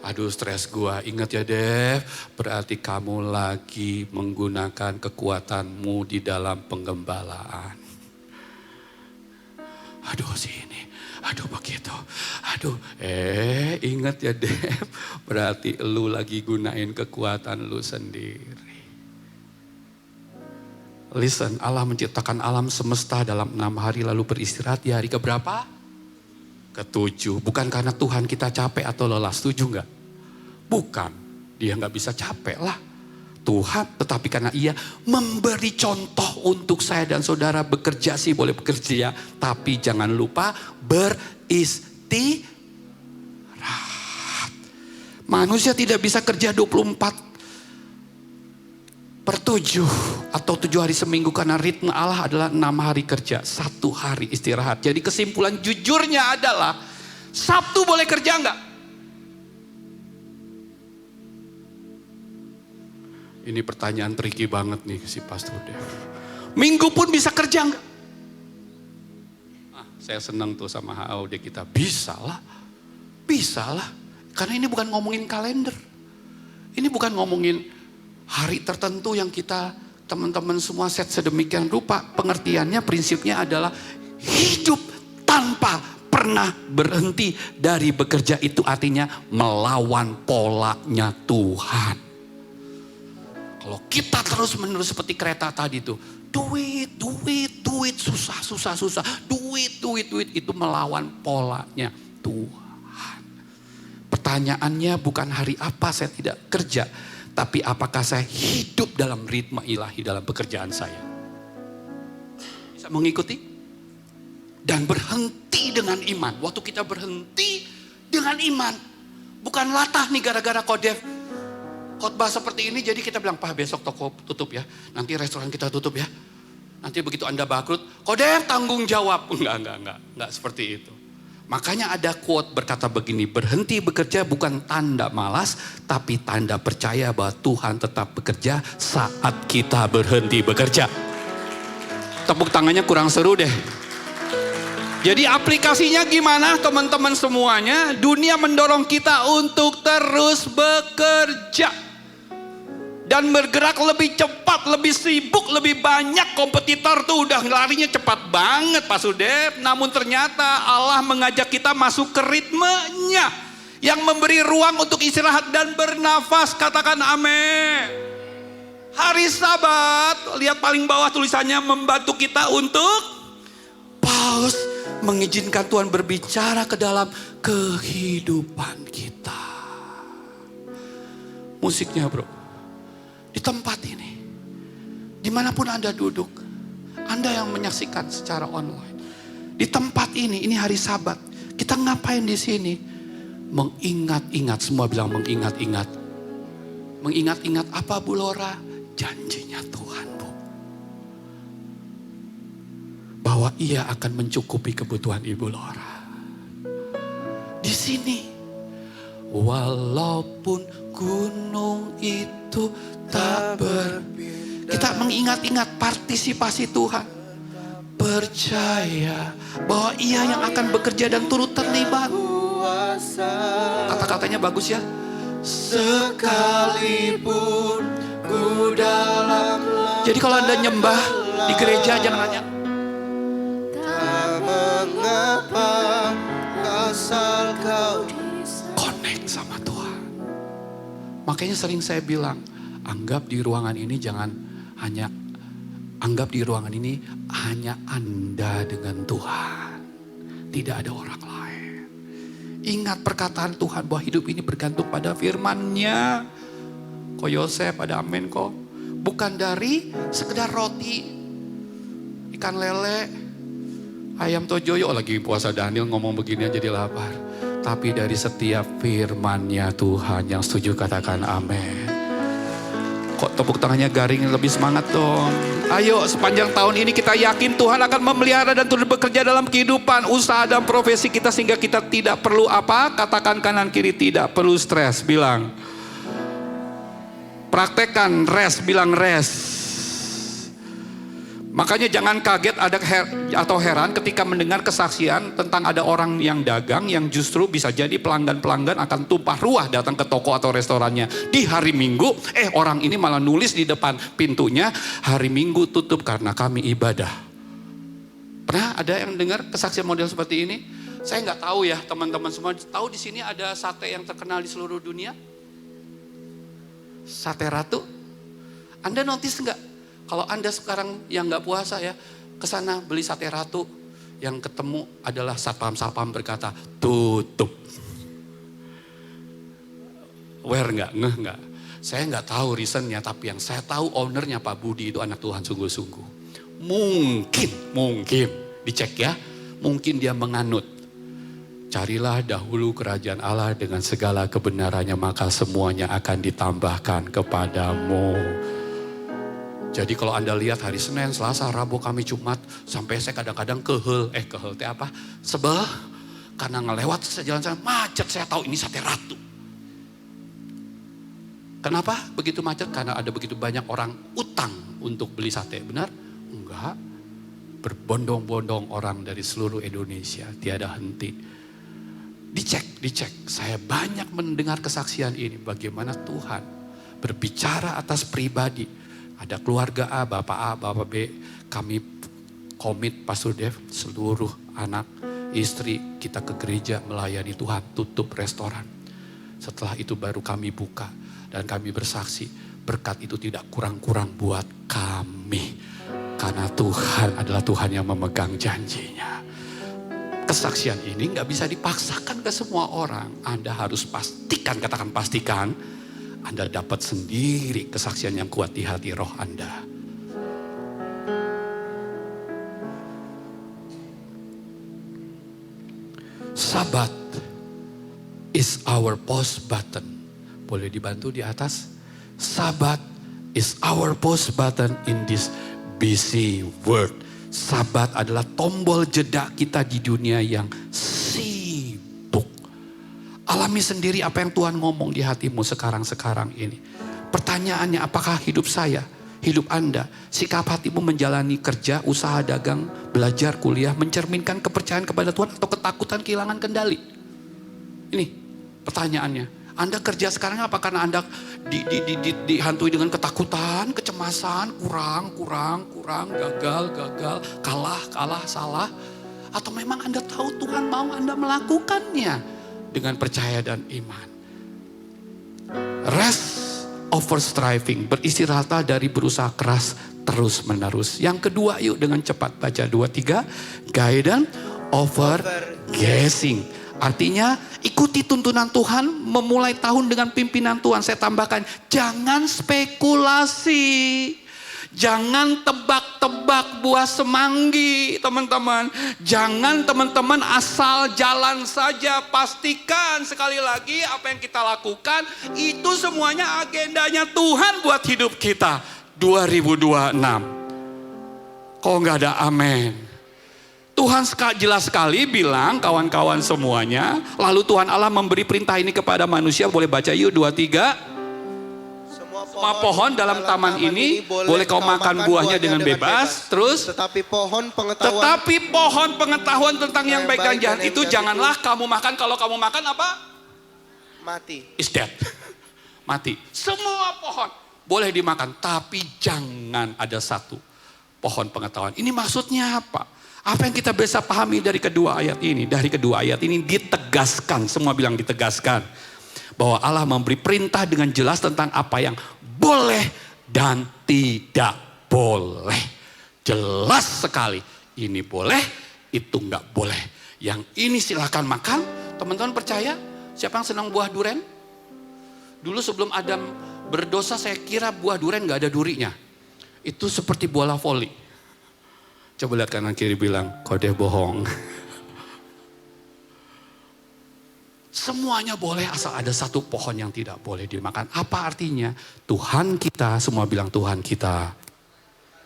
Aduh stres gua. Ingat ya Dev, berarti kamu lagi menggunakan kekuatanmu di dalam penggembalaan. Aduh sini. Aduh begitu, ingat ya Dev, berarti lu lagi gunain kekuatan lu sendiri. Listen, Allah menciptakan alam semesta dalam 6 hari lalu beristirahat di hari keberapa? Ke-7. Bukan karena Tuhan kita capek atau lelah, setuju gak? Bukan, dia gak bisa capek lah. Tuhan, tetapi karena ia memberi contoh untuk saya dan saudara, bekerja sih boleh bekerja, tapi jangan lupa beristirahat. Manusia tidak bisa kerja 24/7 atau 7 hari seminggu karena ritme Allah adalah 6 hari kerja, 1 hari istirahat. Jadi kesimpulan jujurnya adalah Sabtu boleh kerja enggak? Ini pertanyaan tricky banget nih si Pastor Dev. Minggu pun bisa kerja enggak? Saya senang tuh sama HOD kita. Bisa lah. Karena ini bukan ngomongin kalender. Ini bukan ngomongin hari tertentu yang kita teman-teman semua set sedemikian rupa. Pengertiannya, prinsipnya adalah hidup tanpa pernah berhenti dari bekerja. Itu artinya melawan polanya Tuhan. Kalau kita terus menerus seperti kereta tadi tuh, duit, susah, duit, itu melawan polanya Tuhan. Pertanyaannya bukan hari apa saya tidak kerja, tapi apakah saya hidup dalam ritme ilahi dalam pekerjaan saya. Bisa mengikuti? Dan berhenti dengan iman. Waktu kita berhenti dengan iman. Bukan latah nih gara-gara khotbah seperti ini, jadi kita bilang, Pak besok toko tutup ya. Nanti restoran kita tutup ya. Nanti begitu Anda bangkrut, Kodev tanggung jawab. Enggak seperti itu. Makanya ada quote berkata begini, berhenti bekerja bukan tanda malas, tapi tanda percaya bahwa Tuhan tetap bekerja saat kita berhenti bekerja. Tepuk tangannya kurang seru deh. Jadi aplikasinya gimana teman-teman semuanya? Dunia mendorong kita untuk terus bekerja. Dan bergerak lebih cepat, lebih sibuk, lebih banyak. Kompetitor tuh udah larinya cepat banget Pak Sudep. Namun ternyata Allah mengajak kita masuk ke ritmenya. Yang memberi ruang untuk istirahat dan bernafas. Katakan amin. Hari Sabat, lihat paling bawah tulisannya, membantu kita untuk pause. Mengizinkan Tuhan berbicara ke dalam kehidupan kita. Musiknya bro. Di tempat ini, dimanapun Anda duduk, Anda yang menyaksikan secara online. Di tempat ini hari Sabat, kita ngapain di sini? Mengingat-ingat, semua bilang mengingat-ingat. Mengingat-ingat apa Bu Lora? Janjinya Tuhan Bu. Bahwa Ia akan mencukupi kebutuhan Ibu Lora. Di sini, walaupun gunung itu tak kita mengingat-ingat partisipasi Tuhan. Percaya bahwa Ia yang akan bekerja dan turut terlibat. Kata-katanya bagus ya. Sekalipun ku dalam. Jadi kalau Anda nyembah di gereja jangan nanya, Tak mengapa asal kau connect sama Tuhan. Makanya sering saya bilang, anggap di ruangan ini anggap di ruangan ini hanya Anda dengan Tuhan. Tidak ada orang lain. Ingat perkataan Tuhan bahwa hidup ini bergantung pada firman-Nya. Ko Yosef, ada amin kok. Bukan dari sekedar roti, ikan lele, ayam tojoyo. Lagi puasa Daniel ngomong begini jadi lapar. Tapi dari setiap firman-Nya Tuhan. Yang setuju katakan amin. Kok tepuk tangannya garing, lebih semangat dong. Ayo sepanjang tahun ini kita yakin Tuhan akan memelihara dan turut bekerja dalam kehidupan, usaha dan profesi kita. Sehingga kita tidak perlu apa? Katakan kanan kiri, tidak perlu stres. Bilang. Praktekkan rest, bilang rest. Makanya jangan kaget atau heran ketika mendengar kesaksian tentang ada orang yang dagang yang justru bisa jadi pelanggan-pelanggan akan tumpah ruah datang ke toko atau restorannya. Di hari Minggu, orang ini malah nulis di depan pintunya, hari Minggu tutup karena kami ibadah. Pernah ada yang dengar kesaksian model seperti ini? Saya nggak tahu ya teman-teman semua. Tahu di sini ada sate yang terkenal di seluruh dunia? Sate Ratu. Anda notice nggak? Kalau Anda sekarang yang nggak puasa ya, kesana beli sate Ratu, yang ketemu adalah satpam-satpam berkata, tutup. Aware nggak? Ngeh nggak? Saya nggak tahu reasonnya, tapi yang saya tahu ownernya Pak Budi itu anak Tuhan sungguh-sungguh. Mungkin, dicek ya, mungkin dia menganut. Carilah dahulu kerajaan Allah dengan segala kebenarannya, maka semuanya akan ditambahkan kepadamu. Jadi kalau Anda lihat hari Senin, Selasa, Rabu, Kamis, Jumat, sampai saya kadang-kadang kehel teh apa? Sebel, karena ngelewat jalan sana macet, saya tahu ini sate Ratu. Kenapa begitu macet? Karena ada begitu banyak orang utang untuk beli sate, benar? Enggak, berbondong-bondong orang dari seluruh Indonesia, tiada henti. Dicek, saya banyak mendengar kesaksian ini, bagaimana Tuhan berbicara atas pribadi. Ada keluarga A, Bapak B. Kami komit Pastor Dev, seluruh anak, istri kita ke gereja melayani Tuhan, tutup restoran. Setelah itu baru kami buka dan kami bersaksi berkat itu tidak kurang-kurang buat kami. Karena Tuhan adalah Tuhan yang memegang janjinya. Kesaksian ini gak bisa dipaksakan ke semua orang. Anda harus pastikan, katakan pastikan, Anda dapat sendiri kesaksian yang kuat di hati roh Anda. Sabat is our pause button. Boleh dibantu di atas? Sabat is our pause button in this busy world. Sabat adalah tombol jeda kita di dunia yang sibuk. Alami sendiri apa yang Tuhan ngomong di hatimu sekarang ini. Pertanyaannya, apakah hidup saya, hidup Anda, sikap hatimu menjalani kerja, usaha dagang, belajar, kuliah, mencerminkan kepercayaan kepada Tuhan atau ketakutan kehilangan kendali? Ini pertanyaannya. Anda kerja sekarang apa karena Anda dihantui dengan ketakutan, kecemasan, kurang, gagal, kalah, salah. Atau memang Anda tahu Tuhan mau Anda melakukannya dengan percaya dan iman. Rest over striving, beristirahatlah dari berusaha keras terus menerus. Yang kedua, yuk dengan cepat baca 2, 3. Guidance over guessing. Artinya ikuti tuntunan Tuhan, memulai tahun dengan pimpinan Tuhan. Saya tambahkan, jangan spekulasi. Jangan tebak-tebak buah semanggi, teman-teman. Jangan teman-teman asal jalan saja. Pastikan sekali lagi apa yang kita lakukan itu semuanya agendanya Tuhan buat hidup kita 2026. Kok nggak ada amin? Tuhan jelas sekali bilang, kawan-kawan semuanya. Lalu Tuhan Allah memberi perintah ini kepada manusia. Boleh baca yuk 2, 3. Semua pohon dalam taman ini boleh kau makan buahnya dengan bebas. Terus, tetapi pohon pengetahuan tentang yang baik dan jahat itu janganlah kamu makan. Kalau kamu makan apa? Mati. Is dead. Mati. Semua pohon boleh dimakan, tapi jangan ada satu pohon pengetahuan. Ini maksudnya apa? Apa yang kita bisa pahami dari kedua ayat ini? Dari kedua ayat ini ditegaskan, semua bilang ditegaskan. Bahwa Allah memberi perintah dengan jelas tentang apa yang boleh dan tidak boleh. Jelas sekali, ini boleh, itu nggak boleh. Yang ini silakan makan. Teman-teman percaya? Siapa yang senang buah duren? Dulu sebelum Adam berdosa saya kira buah duren nggak ada durinya. Itu seperti bola voli. Coba lihat kanan kiri bilang, kode bohong. Semuanya boleh asal ada satu pohon yang tidak boleh dimakan. Apa artinya? Tuhan kita, semua bilang Tuhan kita.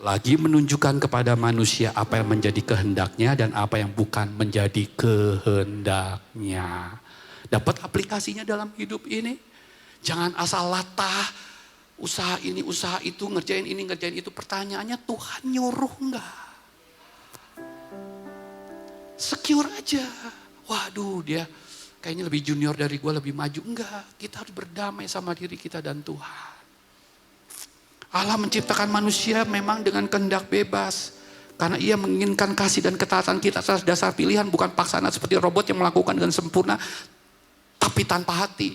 Lagi menunjukkan kepada manusia apa yang menjadi kehendaknya dan apa yang bukan menjadi kehendaknya. Dapat aplikasinya dalam hidup ini. Jangan asal latah, usaha ini, usaha itu, ngerjain ini, ngerjain itu. Pertanyaannya Tuhan nyuruh enggak? Secure aja. Waduh dia kayaknya lebih junior dari gue, lebih maju. Enggak, kita harus berdamai sama diri kita dan Tuhan. Allah menciptakan manusia memang dengan kehendak bebas. Karena ia menginginkan kasih dan ketaatan kita atas dasar pilihan. Bukan paksaan seperti robot yang melakukan dengan sempurna. Tapi tanpa hati.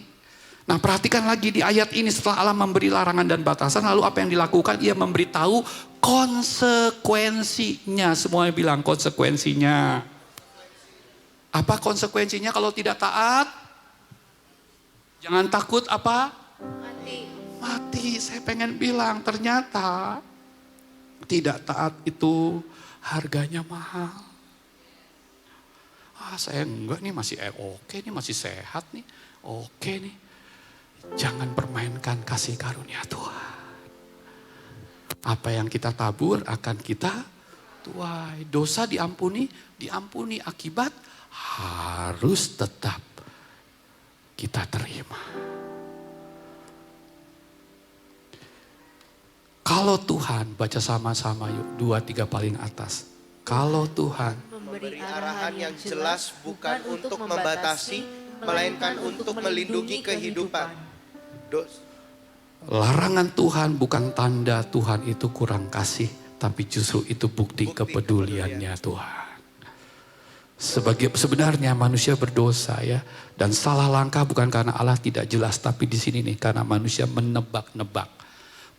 Nah perhatikan lagi di ayat ini, setelah Allah memberi larangan dan batasan. Lalu apa yang dilakukan? Ia memberitahu konsekuensinya. Semuanya bilang konsekuensinya. Apa konsekuensinya kalau tidak taat? Jangan takut apa? Mati. Saya pengen bilang ternyata tidak taat itu harganya mahal. Saya enggak nih, masih oke nih, masih sehat nih. Oke nih. Jangan permainkan kasih karunia Tuhan. Apa yang kita tabur akan kita tuai. Dosa diampuni akibat harus tetap kita terima. Kalau Tuhan, baca sama-sama yuk, 2, 3 paling atas. Kalau Tuhan memberi arahan yang jelas bukan untuk membatasi, melainkan untuk melindungi kehidupan. Larangan Tuhan bukan tanda Tuhan itu kurang kasih, tapi justru itu bukti kepeduliannya Tuhan. Sebenarnya manusia berdosa ya, dan salah langkah bukan karena Allah tidak jelas, tapi di sini nih karena manusia menebak-nebak,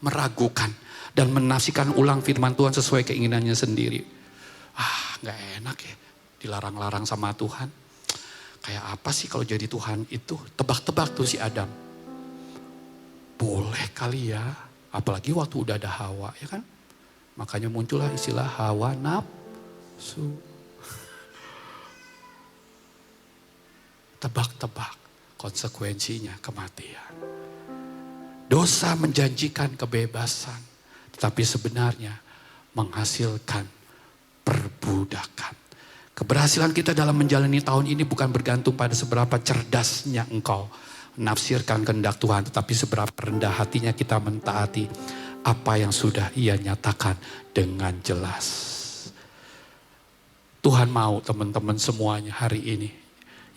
meragukan dan menafsirkan ulang firman Tuhan sesuai keinginannya sendiri. Nggak enak ya, dilarang-larang sama Tuhan. Kayak apa sih kalau jadi Tuhan itu? Tebak-tebak tuh si Adam. Boleh kali ya, apalagi waktu udah ada Hawa ya kan. Makanya muncullah istilah Hawa nafsu. Tebak-tebak konsekuensinya kematian. Dosa menjanjikan kebebasan, tetapi sebenarnya menghasilkan perbudakan. Keberhasilan kita dalam menjalani tahun ini bukan bergantung pada seberapa cerdasnya engkau menafsirkan kehendak Tuhan, tetapi seberapa rendah hatinya kita mentaati apa yang sudah Ia nyatakan dengan jelas. Tuhan mau teman-teman semuanya hari ini.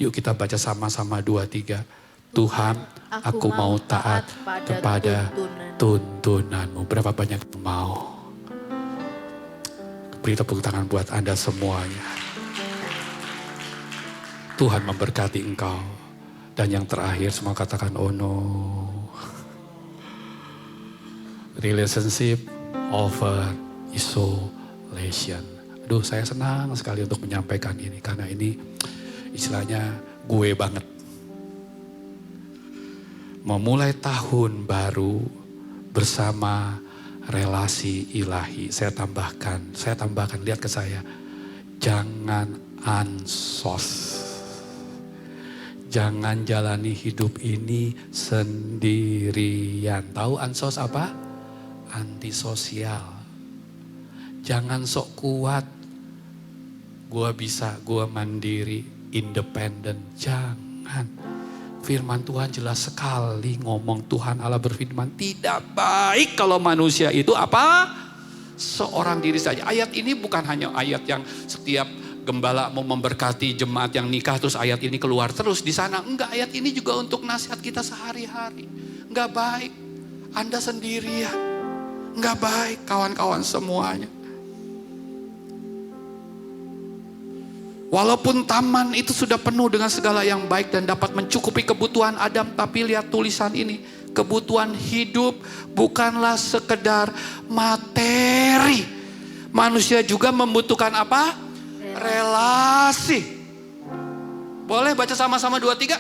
Yuk kita baca sama-sama 2-3. Tuhan, aku mau taat kepada tuntunanmu. Berapa banyak yang mau? Beri tepuk tangan buat Anda semuanya. Tuhan memberkati engkau. Dan yang terakhir semua katakan oh no. Relationship over isolation. Aduh, saya senang sekali untuk menyampaikan ini. Karena ini istilahnya gue banget. Memulai tahun baru bersama relasi ilahi. Saya tambahkan, lihat ke saya. Jangan ansos. Jangan jalani hidup ini sendirian. Tahu ansos apa? Antisosial. Jangan sok kuat. Gua bisa, gua mandiri, independen. Jangan. Firman Tuhan jelas sekali ngomong. Tuhan Allah berfirman, tidak baik kalau manusia itu apa? Seorang diri saja. Ayat ini bukan hanya ayat yang setiap gembala mau memberkati jemaat yang nikah terus ayat ini keluar terus di sana. Enggak, ayat ini juga untuk nasihat kita sehari-hari. Enggak baik Anda sendirian. Enggak baik kawan-kawan semuanya. Walaupun taman itu sudah penuh dengan segala yang baik dan dapat mencukupi kebutuhan Adam, tapi lihat tulisan ini, kebutuhan hidup bukanlah sekedar materi. Manusia juga membutuhkan apa? Relasi. Boleh baca sama-sama 2-3?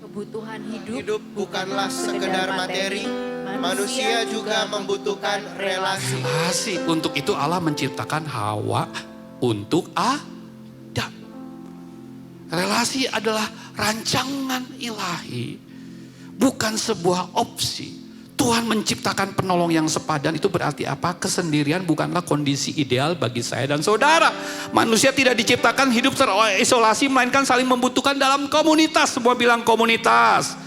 Kebutuhan Hidup bukanlah sekedar materi, manusia juga membutuhkan relasi. Relasi. Untuk itu Allah menciptakan Hawa untuk Adam. Relasi adalah rancangan ilahi, bukan sebuah opsi. Tuhan menciptakan penolong yang sepadan, itu berarti apa? Kesendirian bukanlah kondisi ideal bagi saya dan saudara. Manusia tidak diciptakan hidup terisolasi, melainkan saling membutuhkan dalam komunitas. Semua bilang komunitas.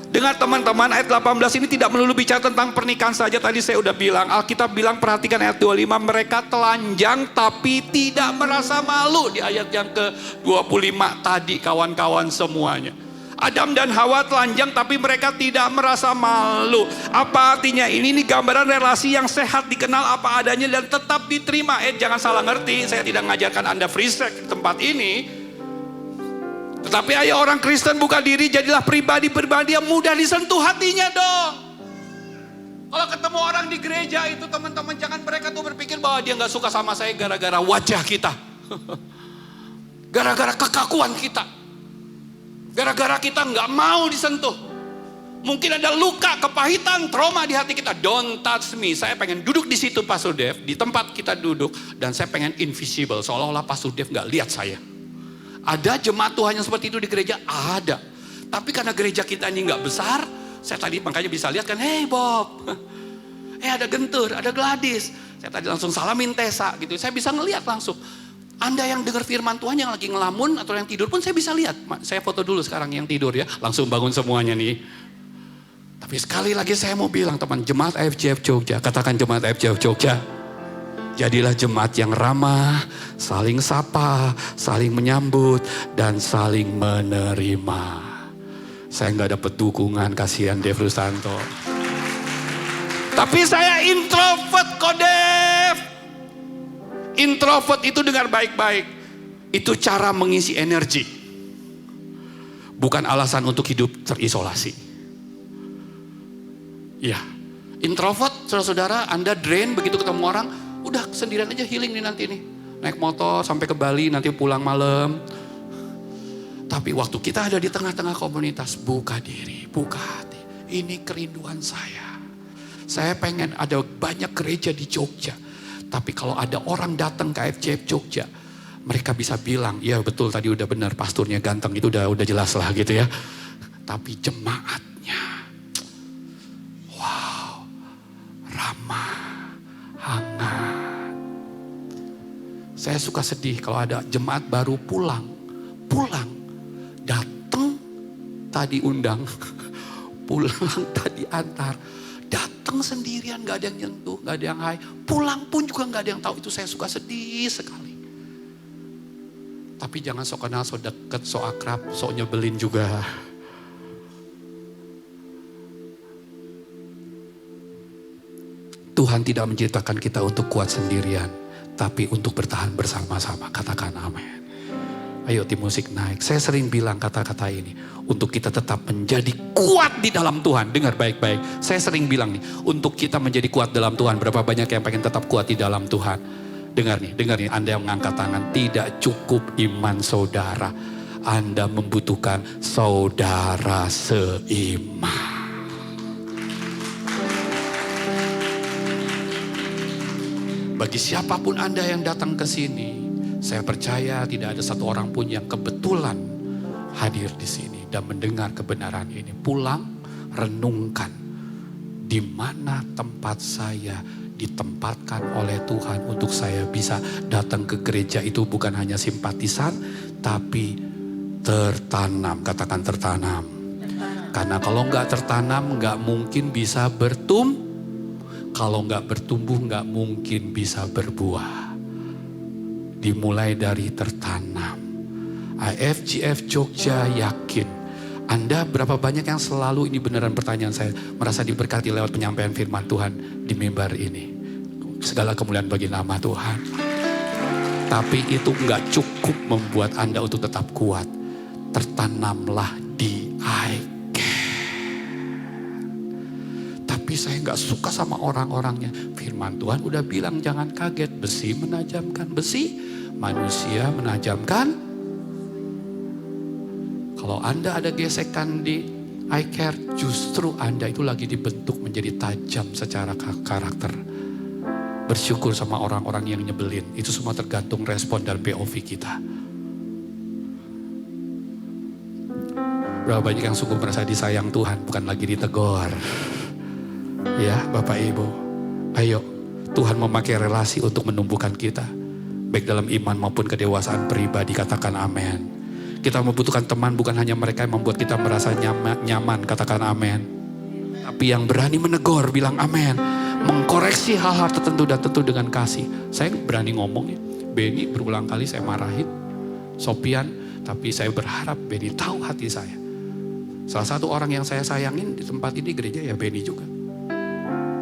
Dengar teman-teman, ayat 18 ini tidak melulu bicara tentang pernikahan saja. Tadi saya udah bilang, Alkitab bilang, perhatikan ayat 25, mereka telanjang tapi tidak merasa malu. Di ayat yang ke-25 tadi kawan-kawan semuanya. Adam dan Hawa telanjang tapi mereka tidak merasa malu. Apa artinya? Ini gambaran relasi yang sehat, dikenal apa adanya dan tetap diterima. Jangan salah ngerti, saya tidak mengajarkan Anda free sex di tempat ini. Tetapi ayo orang Kristen buka diri, jadilah pribadi-pribadi yang mudah disentuh hatinya dong. Kalau ketemu orang di gereja itu teman-teman, jangan mereka tuh berpikir bahwa dia gak suka sama saya gara-gara wajah kita. Gara-gara kekakuan kita. Gara-gara kita nggak mau disentuh. Mungkin ada luka, kepahitan, trauma di hati kita. Don't touch me. Saya pengen duduk di situ Pastor Dev, di tempat kita duduk. Dan saya pengen invisible, seolah-olah Pastor Dev nggak lihat saya. Ada jemaat Tuhan yang seperti itu di gereja? Ada. Tapi karena gereja kita ini nggak besar, saya tadi makanya bisa lihat kan, hey Bob. Ada Gentur, ada Gladys. Saya tadi langsung salamin Tessa gitu. Saya bisa ngelihat langsung. Anda yang dengar firman Tuhan yang lagi ngelamun atau yang tidur pun saya bisa lihat. Saya foto dulu sekarang yang tidur ya. Langsung bangun semuanya nih. Tapi sekali lagi saya mau bilang teman, jemaat FJF Jogja. Katakan jemaat FJF Jogja. Jadilah jemaat yang ramah, saling sapa, saling menyambut, dan saling menerima. Saya nggak dapat dukungan, kasihan Dev Rusanto. Tapi saya introvert Kodef. Introvert itu dengar baik-baik. Itu cara mengisi energi. Bukan alasan untuk hidup terisolasi. Ya, introvert saudara-saudara, Anda drain begitu ketemu orang, udah sendirian aja healing nih nanti nih. Naik motor sampai ke Bali, nanti pulang malam. Tapi waktu kita ada di tengah-tengah komunitas, buka diri, buka hati. Ini kerinduan saya. Saya pengen ada banyak gereja di Jogja. Tapi kalau ada orang datang ke FCF Jogja, mereka bisa bilang, ya betul tadi udah benar, pasturnya ganteng, itu udah jelas lah gitu ya. Tapi jemaatnya, wow, ramah, hangat. Saya suka sedih kalau ada jemaat baru pulang, datang tadi undang, pulang tadi antar. Datang sendirian, gak ada yang nyentuh, gak ada yang hai. Pulang pun juga gak ada yang tahu. Itu saya suka sedih sekali. Tapi jangan sok kenal, sok deket, sok akrab, sok nyebelin juga. Tuhan tidak menciptakan kita untuk kuat sendirian, tapi untuk bertahan bersama-sama. Katakan amin. Ayo tim musik naik. Saya sering bilang kata-kata ini. Untuk kita tetap menjadi kuat di dalam Tuhan. Dengar baik-baik. Saya sering bilang nih. Untuk kita menjadi kuat dalam Tuhan. Berapa banyak yang pengen tetap kuat di dalam Tuhan. Dengar nih. Anda yang mengangkat tangan. Tidak cukup iman saudara. Anda membutuhkan saudara seiman. Bagi siapapun Anda yang datang ke sini. Saya percaya tidak ada satu orang pun yang kebetulan hadir di sini dan mendengar kebenaran ini. Pulang, renungkan di mana tempat saya ditempatkan oleh Tuhan untuk saya bisa datang ke gereja itu bukan hanya simpatisan, tapi tertanam. Katakan tertanam. Karena kalau nggak tertanam, nggak mungkin bisa bertumbuh. Kalau nggak bertumbuh, nggak mungkin bisa berbuah. Dimulai dari tertanam. IFGF Jogja yakin. Anda berapa banyak yang selalu, ini beneran pertanyaan saya, merasa diberkati lewat penyampaian firman Tuhan di mimbar ini. Segala kemuliaan bagi nama Tuhan. Tapi itu nggak cukup membuat Anda untuk tetap kuat. Tertanamlah di Tapi saya nggak suka sama orang-orangnya. Firman Tuhan udah bilang jangan kaget. Besi menajamkan besi, manusia menajamkan. Kalau Anda ada gesekan di iCare, justru Anda itu lagi dibentuk menjadi tajam secara karakter. Bersyukur sama orang-orang yang nyebelin. Itu semua tergantung respon dan POV kita. Berapa banyak yang sungguh merasa disayang Tuhan, bukan lagi ditegur. Ya Bapak Ibu, ayo Tuhan memakai relasi untuk menumbuhkan kita. Baik dalam iman maupun kedewasaan pribadi, katakan amin. Kita membutuhkan teman bukan hanya mereka yang membuat kita merasa nyaman, katakan amin. Tapi yang berani menegur, bilang amin. Mengkoreksi hal-hal tertentu dan tentu dengan kasih. Saya berani ngomong ya, Benny berulang kali saya marahin, Sopian, tapi saya berharap Benny tahu hati saya. Salah satu orang yang saya sayangin di tempat ini gereja ya Benny juga.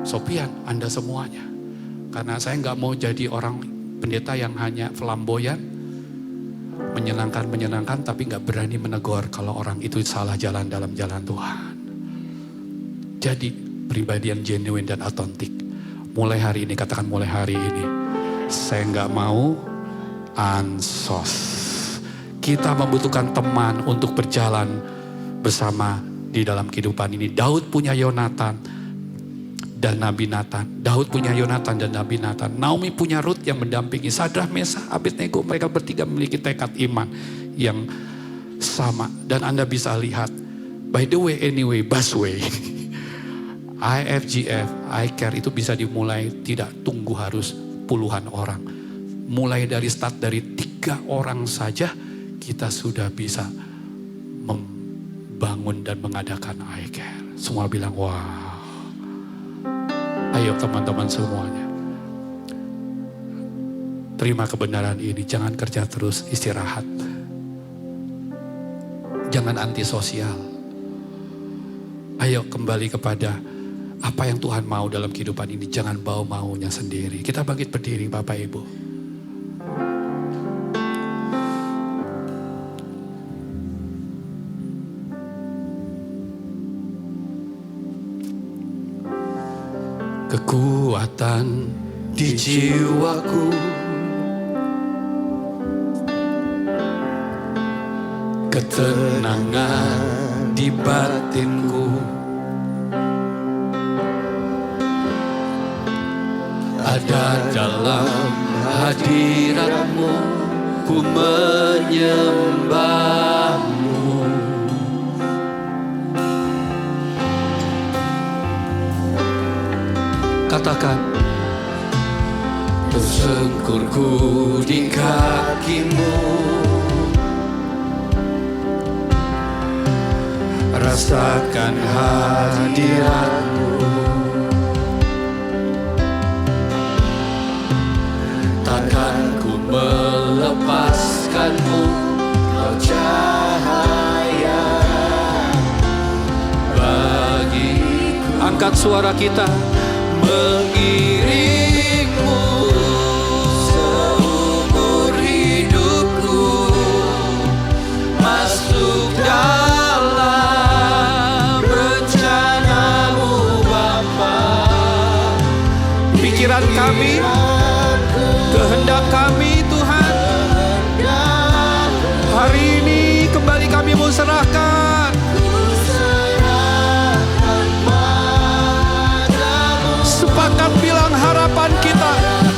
Sopian, Anda semuanya. Karena saya nggak mau jadi orang pendeta yang hanya flamboyan, menyenangkan tapi nggak berani menegur kalau orang itu salah jalan dalam jalan Tuhan. Jadi pribadi yang genuine dan otentik. Mulai hari ini, katakan mulai hari ini, saya nggak mau ansos. Kita membutuhkan teman untuk berjalan bersama di dalam kehidupan ini. Daud punya Yonatan dan Nabi Nathan. Daud punya Yonatan dan Nabi Nathan. Naomi punya Rut yang mendampingi. Sadrah, Mesah, Abednego, mereka bertiga memiliki tekad iman yang sama. Dan Anda bisa lihat, by the way, anyway, busway. IFGF, iCare itu bisa dimulai, tidak tunggu harus puluhan orang. Mulai dari start dari 3 orang saja, kita sudah bisa membangun dan mengadakan iCare. Semua bilang, wah. Ayo teman-teman semuanya. Terima kebenaran ini. Jangan kerja terus, istirahat. Jangan antisosial. Ayo kembali kepada apa yang Tuhan mau dalam kehidupan ini. Jangan bawa maunya sendiri. Kita bangkit berdiri Bapak Ibu. Kekuatan di jiwaku, ketenangan di batinku, ada dalam hadirat-Mu, ku menyembah-Mu. Katakan, tersungkurku di kaki-Mu, rasakan hadirat-Mu, takkan ku melepaskan-Mu, Kau cahaya bagiku. Angkat suara kita, mengiringmu seumur hidupku, masuk dalam rencana-Mu Bapa. Pikiran kami, kehendak kami Tuhan, hari ini kembali kami mau serahkan. Sepakat bilang harapan kita,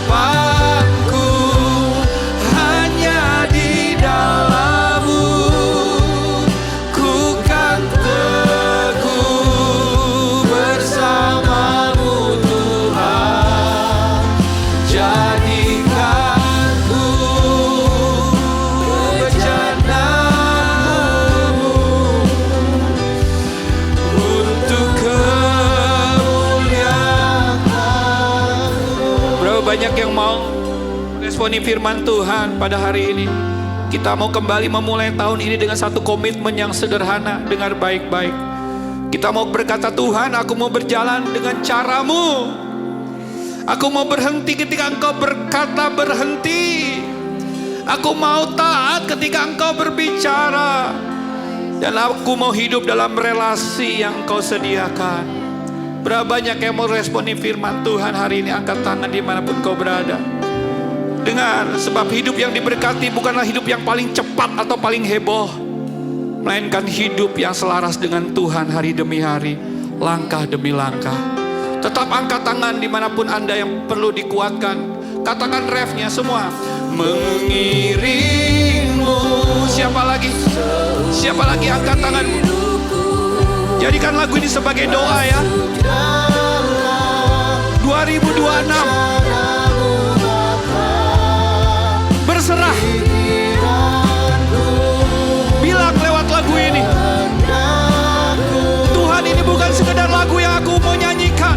harapanku hanya di dalam-Mu, ku kan teguh bersama-Mu Tuhan. Jadikan ku bejana-Mu untuk banyak yang mau responi firman Tuhan pada hari ini. Kita mau kembali memulai tahun ini dengan satu komitmen yang sederhana. Dengar baik-baik. Kita mau berkata, Tuhan, aku mau berjalan dengan cara-Mu. Aku mau berhenti ketika Engkau berkata berhenti. Aku mau taat ketika Engkau berbicara. Dan aku mau hidup dalam relasi yang Engkau sediakan. Berapa banyak yang mau responi firman Tuhan hari ini? Angkat tangan dimanapun kau berada. Dengar, sebab hidup yang diberkati bukanlah hidup yang paling cepat atau paling heboh, melainkan hidup yang selaras dengan Tuhan hari demi hari, langkah demi langkah. Tetap angkat tangan dimanapun Anda yang perlu dikuatkan. Katakan refnya semua. Mengiringmu. Siapa lagi? Siapa lagi angkat tanganmu? Jadikan lagu ini sebagai doa ya. 2026 berserah. Bilang lewat lagu ini, Tuhan, ini bukan sekedar lagu yang aku mau nyanyikan,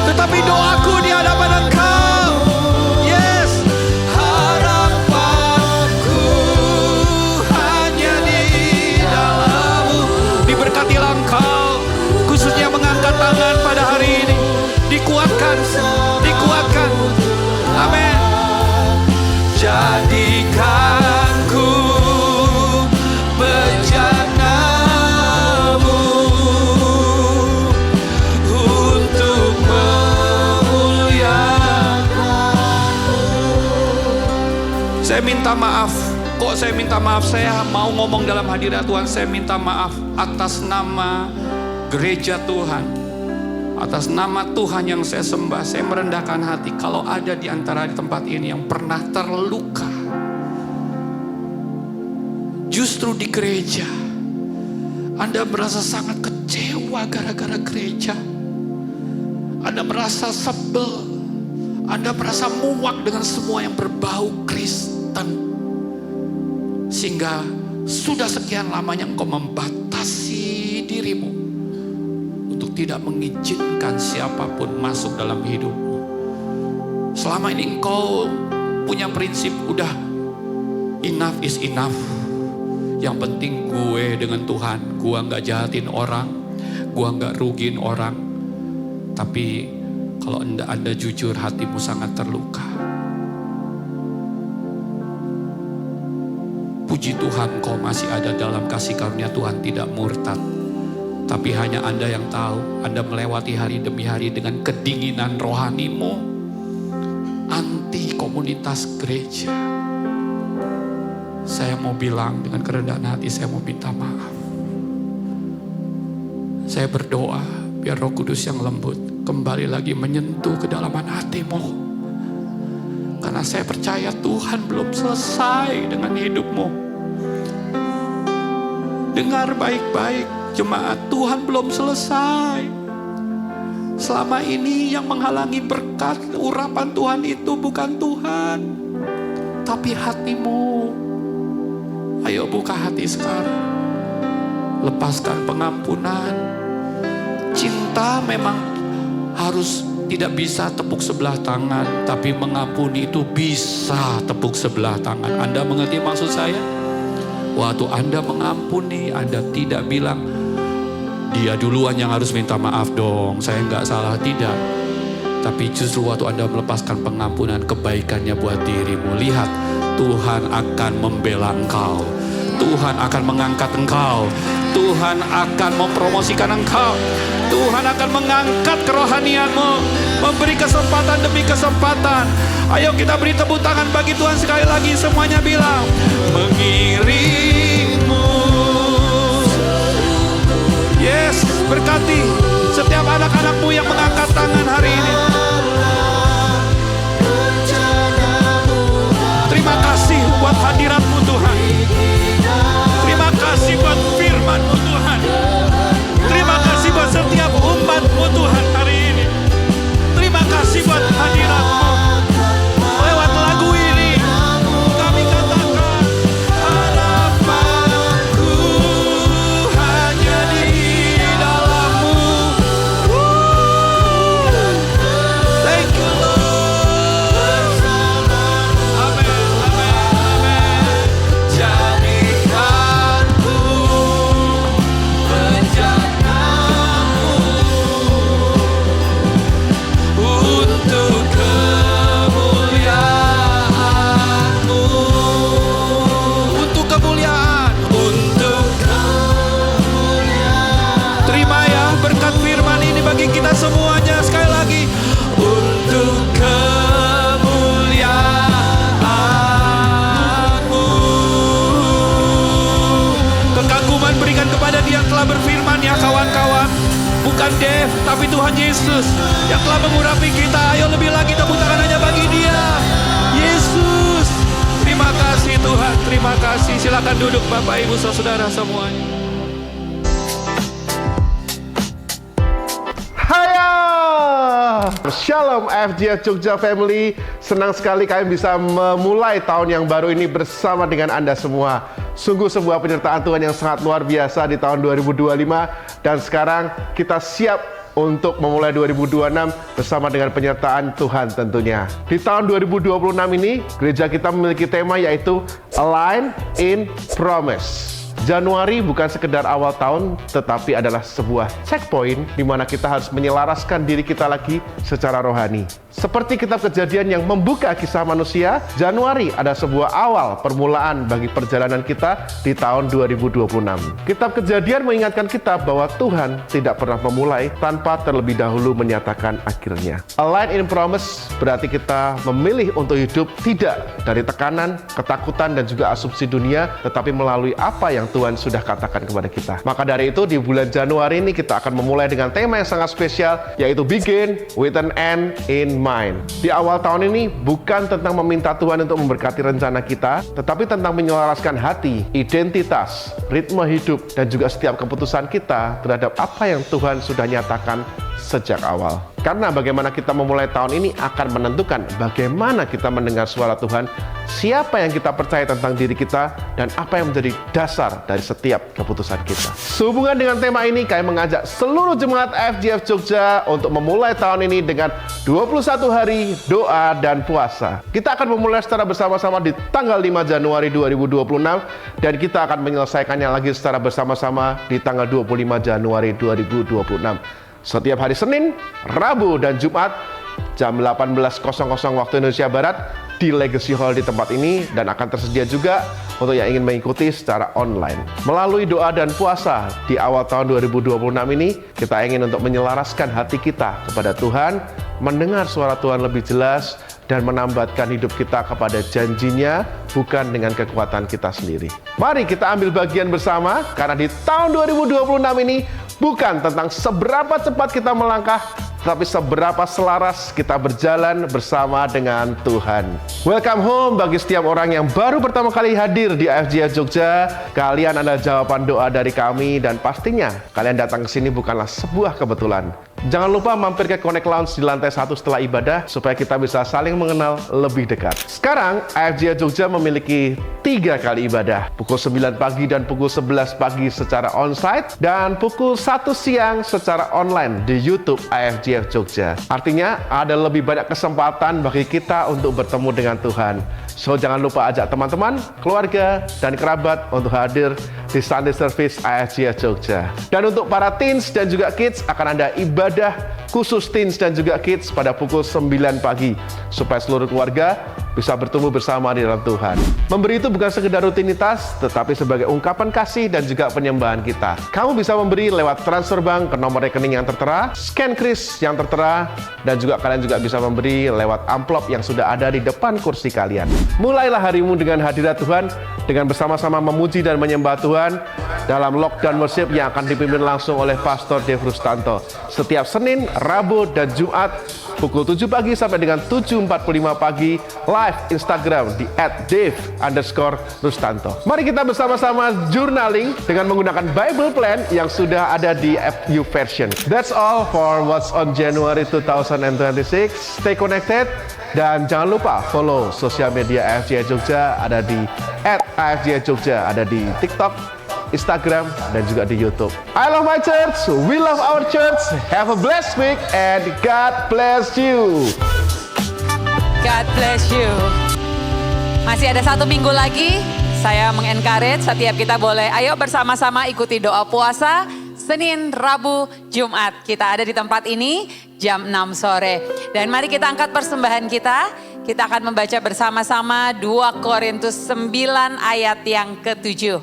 tetapi doaku di hadapan Engkau. Yes, harapanku hanya di dalam-Mu. Diberkatilah Engkau, khususnya mengangkat tangan pada hari ini. Dikuatkan, dikuatkan. Amin. Jadikan ku bejana-Mu untuk memuliakan-Mu. Saya minta maaf. Kok saya minta maaf? Saya mau ngomong dalam hadirat Tuhan. Saya minta maaf atas nama gereja Tuhan, atas nama Tuhan yang saya sembah. Saya merendahkan hati kalau ada di antara di tempat ini yang pernah terluka. Justru di gereja Anda merasa sangat kecewa gara-gara gereja. Anda merasa sebel, Anda merasa muak dengan semua yang berbau Kristen, sehingga sudah sekian lamanya engkau membatasi dirimu untuk tidak mengizinkan siapapun masuk dalam hidupmu. Selama ini engkau punya prinsip, udah enough is enough. Yang penting gue dengan Tuhan, gue gak jahatin orang, gua nggak rugiin orang. Tapi kalau Anda jujur, hatimu sangat terluka. Puji Tuhan, kau masih ada dalam kasih karunia Tuhan, tidak murtad. Tapi hanya Anda yang tahu, Anda melewati hari demi hari dengan kedinginan rohanimu, anti komunitas gereja. Saya mau bilang dengan kerendahan hati, saya mau minta maaf. Saya berdoa biar Roh Kudus yang lembut kembali lagi menyentuh kedalaman hatimu. Karena saya percaya Tuhan belum selesai dengan hidupmu. Dengar baik-baik jemaat, Tuhan belum selesai. Selama ini yang menghalangi berkat urapan Tuhan itu bukan Tuhan, tapi hatimu. Ayo buka hati sekarang. Lepaskan pengampunan. Cinta memang harus tidak bisa tepuk sebelah tangan, tapi mengampuni itu bisa tepuk sebelah tangan. Anda mengerti maksud saya? Waktu Anda mengampuni, Anda tidak bilang, dia duluan yang harus minta maaf dong, saya nggak salah, tidak. Tapi justru waktu Anda melepaskan pengampunan, kebaikannya buat dirimu. Lihat, Tuhan akan membela engkau. Tuhan akan mengangkat engkau. Tuhan akan mempromosikan engkau. Tuhan akan mengangkat kerohanianmu, memberi kesempatan demi kesempatan. Ayo kita beri tepuk tangan bagi Tuhan sekali lagi. Semuanya bilang, mengiringmu. Yes, berkati setiap anak-anakmu yang mengangkat tangan hari ini. Terima kasih buat hadiratmu Tuhan. Terima kasih buat firman-Mu Tuhan. Terima kasih buat setiap umat-Mu Tuhan hari ini. Terima kasih buat hadirat-Mu. Lewat lagu ini kami katakan, harapanku hanya di dalam-Mu. Thank you Lord. Amin, amin, amin. Jadikanku rencanamu untuk kemuliaan-Mu. Untuk kemuliaan, untuk kemuliaan. Terima ya berkat firman ini bagi kita semuanya. Sekali lagi, untuk kemuliaan-Mu. Kekaguman berikan kepada Dia yang telah berfirman ya kawan-kawan. Bukan Dev, tapi Tuhan Yesus yang telah mengurapi kita. Ayo lebih lagi tepuk tangan hanya bagi Dia. Yesus. Terima kasih Tuhan, terima kasih. Silakan duduk Bapak Ibu Saudara semuanya. Haya! Shalom FGS Jogja Family. Senang sekali kami bisa memulai tahun yang baru ini bersama dengan Anda semua. Sungguh sebuah penyertaan Tuhan yang sangat luar biasa di tahun 2025. Dan sekarang kita siap untuk memulai 2026 bersama dengan penyertaan Tuhan tentunya. Di tahun 2026 ini, gereja kita memiliki tema yaitu Align in Promise. Januari bukan sekedar awal tahun, tetapi adalah sebuah checkpoint di mana kita harus menyelaraskan diri kita lagi secara rohani. Seperti kitab Kejadian yang membuka kisah manusia, Januari ada sebuah awal permulaan bagi perjalanan kita di tahun 2026. Kitab Kejadian mengingatkan kita bahwa Tuhan tidak pernah memulai tanpa terlebih dahulu menyatakan akhirnya. Align in Promise berarti kita memilih untuk hidup tidak dari tekanan, ketakutan, dan juga asumsi dunia, tetapi melalui apa yang Tuhan sudah katakan kepada kita. Maka dari itu di bulan Januari ini kita akan memulai dengan tema yang sangat spesial, yaitu Begin with an End in Mind. Di awal tahun ini bukan tentang meminta Tuhan untuk memberkati rencana kita, tetapi tentang menyelaraskan hati, identitas, ritme hidup, dan juga setiap keputusan kita terhadap apa yang Tuhan sudah nyatakan sejak awal. Karena bagaimana kita memulai tahun ini akan menentukan bagaimana kita mendengar suara Tuhan, siapa yang kita percaya tentang diri kita, dan apa yang menjadi dasar dari setiap keputusan kita. Sehubungan dengan tema ini, kami mengajak seluruh jemaat FGF Jogja untuk memulai tahun ini dengan 21 hari doa dan puasa. Kita akan memulai secara bersama-sama di tanggal 5 Januari 2026 dan kita akan menyelesaikannya lagi secara bersama-sama di tanggal 25 Januari 2026. Setiap hari Senin, Rabu, dan Jumat jam 18.00 waktu Indonesia Barat di Legacy Hall di tempat ini, dan akan tersedia juga untuk yang ingin mengikuti secara online. Melalui doa dan puasa di awal tahun 2026 ini, kita ingin untuk menyelaraskan hati kita kepada Tuhan, mendengar suara Tuhan lebih jelas, dan menambatkan hidup kita kepada janjinya, bukan dengan kekuatan kita sendiri. Mari kita ambil bagian bersama, karena di tahun 2026 ini bukan tentang seberapa cepat kita melangkah, tapi seberapa selaras kita berjalan bersama dengan Tuhan. Welcome home bagi setiap orang yang baru pertama kali hadir di FGF Jogja. Kalian adalah jawaban doa dari kami, dan pastinya kalian datang ke sini bukanlah sebuah kebetulan. Jangan lupa mampir ke Connect Lounge di lantai 1 setelah ibadah supaya kita bisa saling mengenal lebih dekat. Sekarang AFJ Jogja memiliki 3 kali ibadah, pukul 9 pagi dan pukul 11 pagi secara onsite, dan pukul 1 siang secara online di YouTube AFJ Jogja. Artinya ada lebih banyak kesempatan bagi kita untuk bertemu dengan Tuhan. So jangan lupa ajak teman-teman, keluarga, dan kerabat untuk hadir di Sunday Service AFJ Jogja. Dan untuk para teens dan juga kids, akan ada ibadah khusus teens dan juga kids pada pukul 9 pagi supaya seluruh keluarga bisa bertumbuh bersama di dalam Tuhan. Memberi itu bukan sekedar rutinitas, tetapi sebagai ungkapan kasih dan juga penyembahan kita. Kamu bisa memberi lewat transfer bank ke nomor rekening yang tertera, scan kris yang tertera, dan juga kalian juga bisa memberi lewat amplop yang sudah ada di depan kursi kalian. Mulailah harimu dengan hadirat Tuhan, dengan bersama-sama memuji dan menyembah Tuhan dalam lockdown worship yang akan dipimpin langsung oleh Pastor Dave Rustanto. Setiap Senin, Rabu, dan Jumat pukul 7 pagi sampai dengan 7.45 pagi live Instagram di @dave_rustanto. Mari kita bersama-sama journaling dengan menggunakan Bible Plan yang sudah ada di YouVersion. That's all for What's on January 2026. Stay connected dan jangan lupa follow sosial media AFJ Jogja, ada di @AFJ Jogja, ada di TikTok, Instagram, dan juga di YouTube. I love my church, we love our church. Have a blessed week and God bless you. God bless you. Masih ada 1 minggu lagi, saya mengencourage setiap kita boleh, ayo bersama-sama ikuti doa puasa, Senin, Rabu, Jumat. Kita ada di tempat ini jam 6 sore. Dan mari kita angkat persembahan kita. Kita akan membaca bersama-sama 2 Korintus 9 ayat yang ke-7.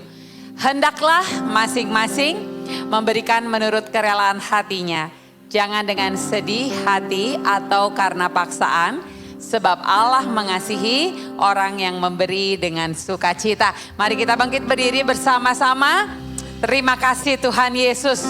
Hendaklah masing-masing memberikan menurut kerelaan hatinya. Jangan dengan sedih hati atau karena paksaan, sebab Allah mengasihi orang yang memberi dengan sukacita. Mari kita bangkit berdiri bersama-sama. Terima kasih Tuhan Yesus.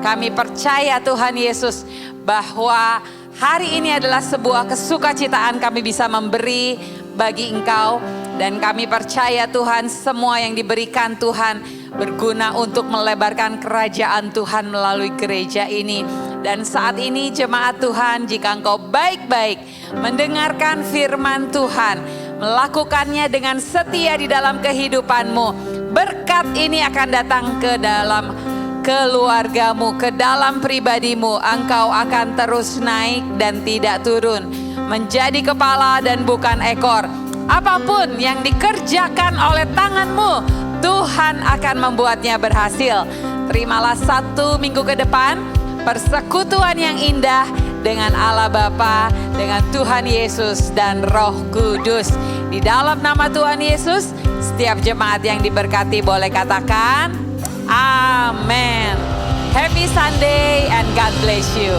Kami percaya Tuhan Yesus bahwa hari ini adalah sebuah kesukacitaan kami bisa memberi bagi Engkau. Dan kami percaya Tuhan semua yang diberikan Tuhan berguna untuk melebarkan kerajaan Tuhan melalui gereja ini. Dan saat ini jemaat Tuhan, jika Engkau baik-baik mendengarkan firman Tuhan, melakukannya dengan setia di dalam kehidupanmu, berkat ini akan datang ke dalam keluargamu, ke dalam pribadimu. Engkau akan terus naik dan tidak turun, menjadi kepala dan bukan ekor. Apapun yang dikerjakan oleh tanganmu, Tuhan akan membuatnya berhasil. Terimalah 1 minggu ke depan persekutuan yang indah dengan Allah Bapa, dengan Tuhan Yesus dan Roh Kudus. Di dalam nama Tuhan Yesus, setiap jemaat yang diberkati boleh katakan amin. Happy Sunday and God bless you.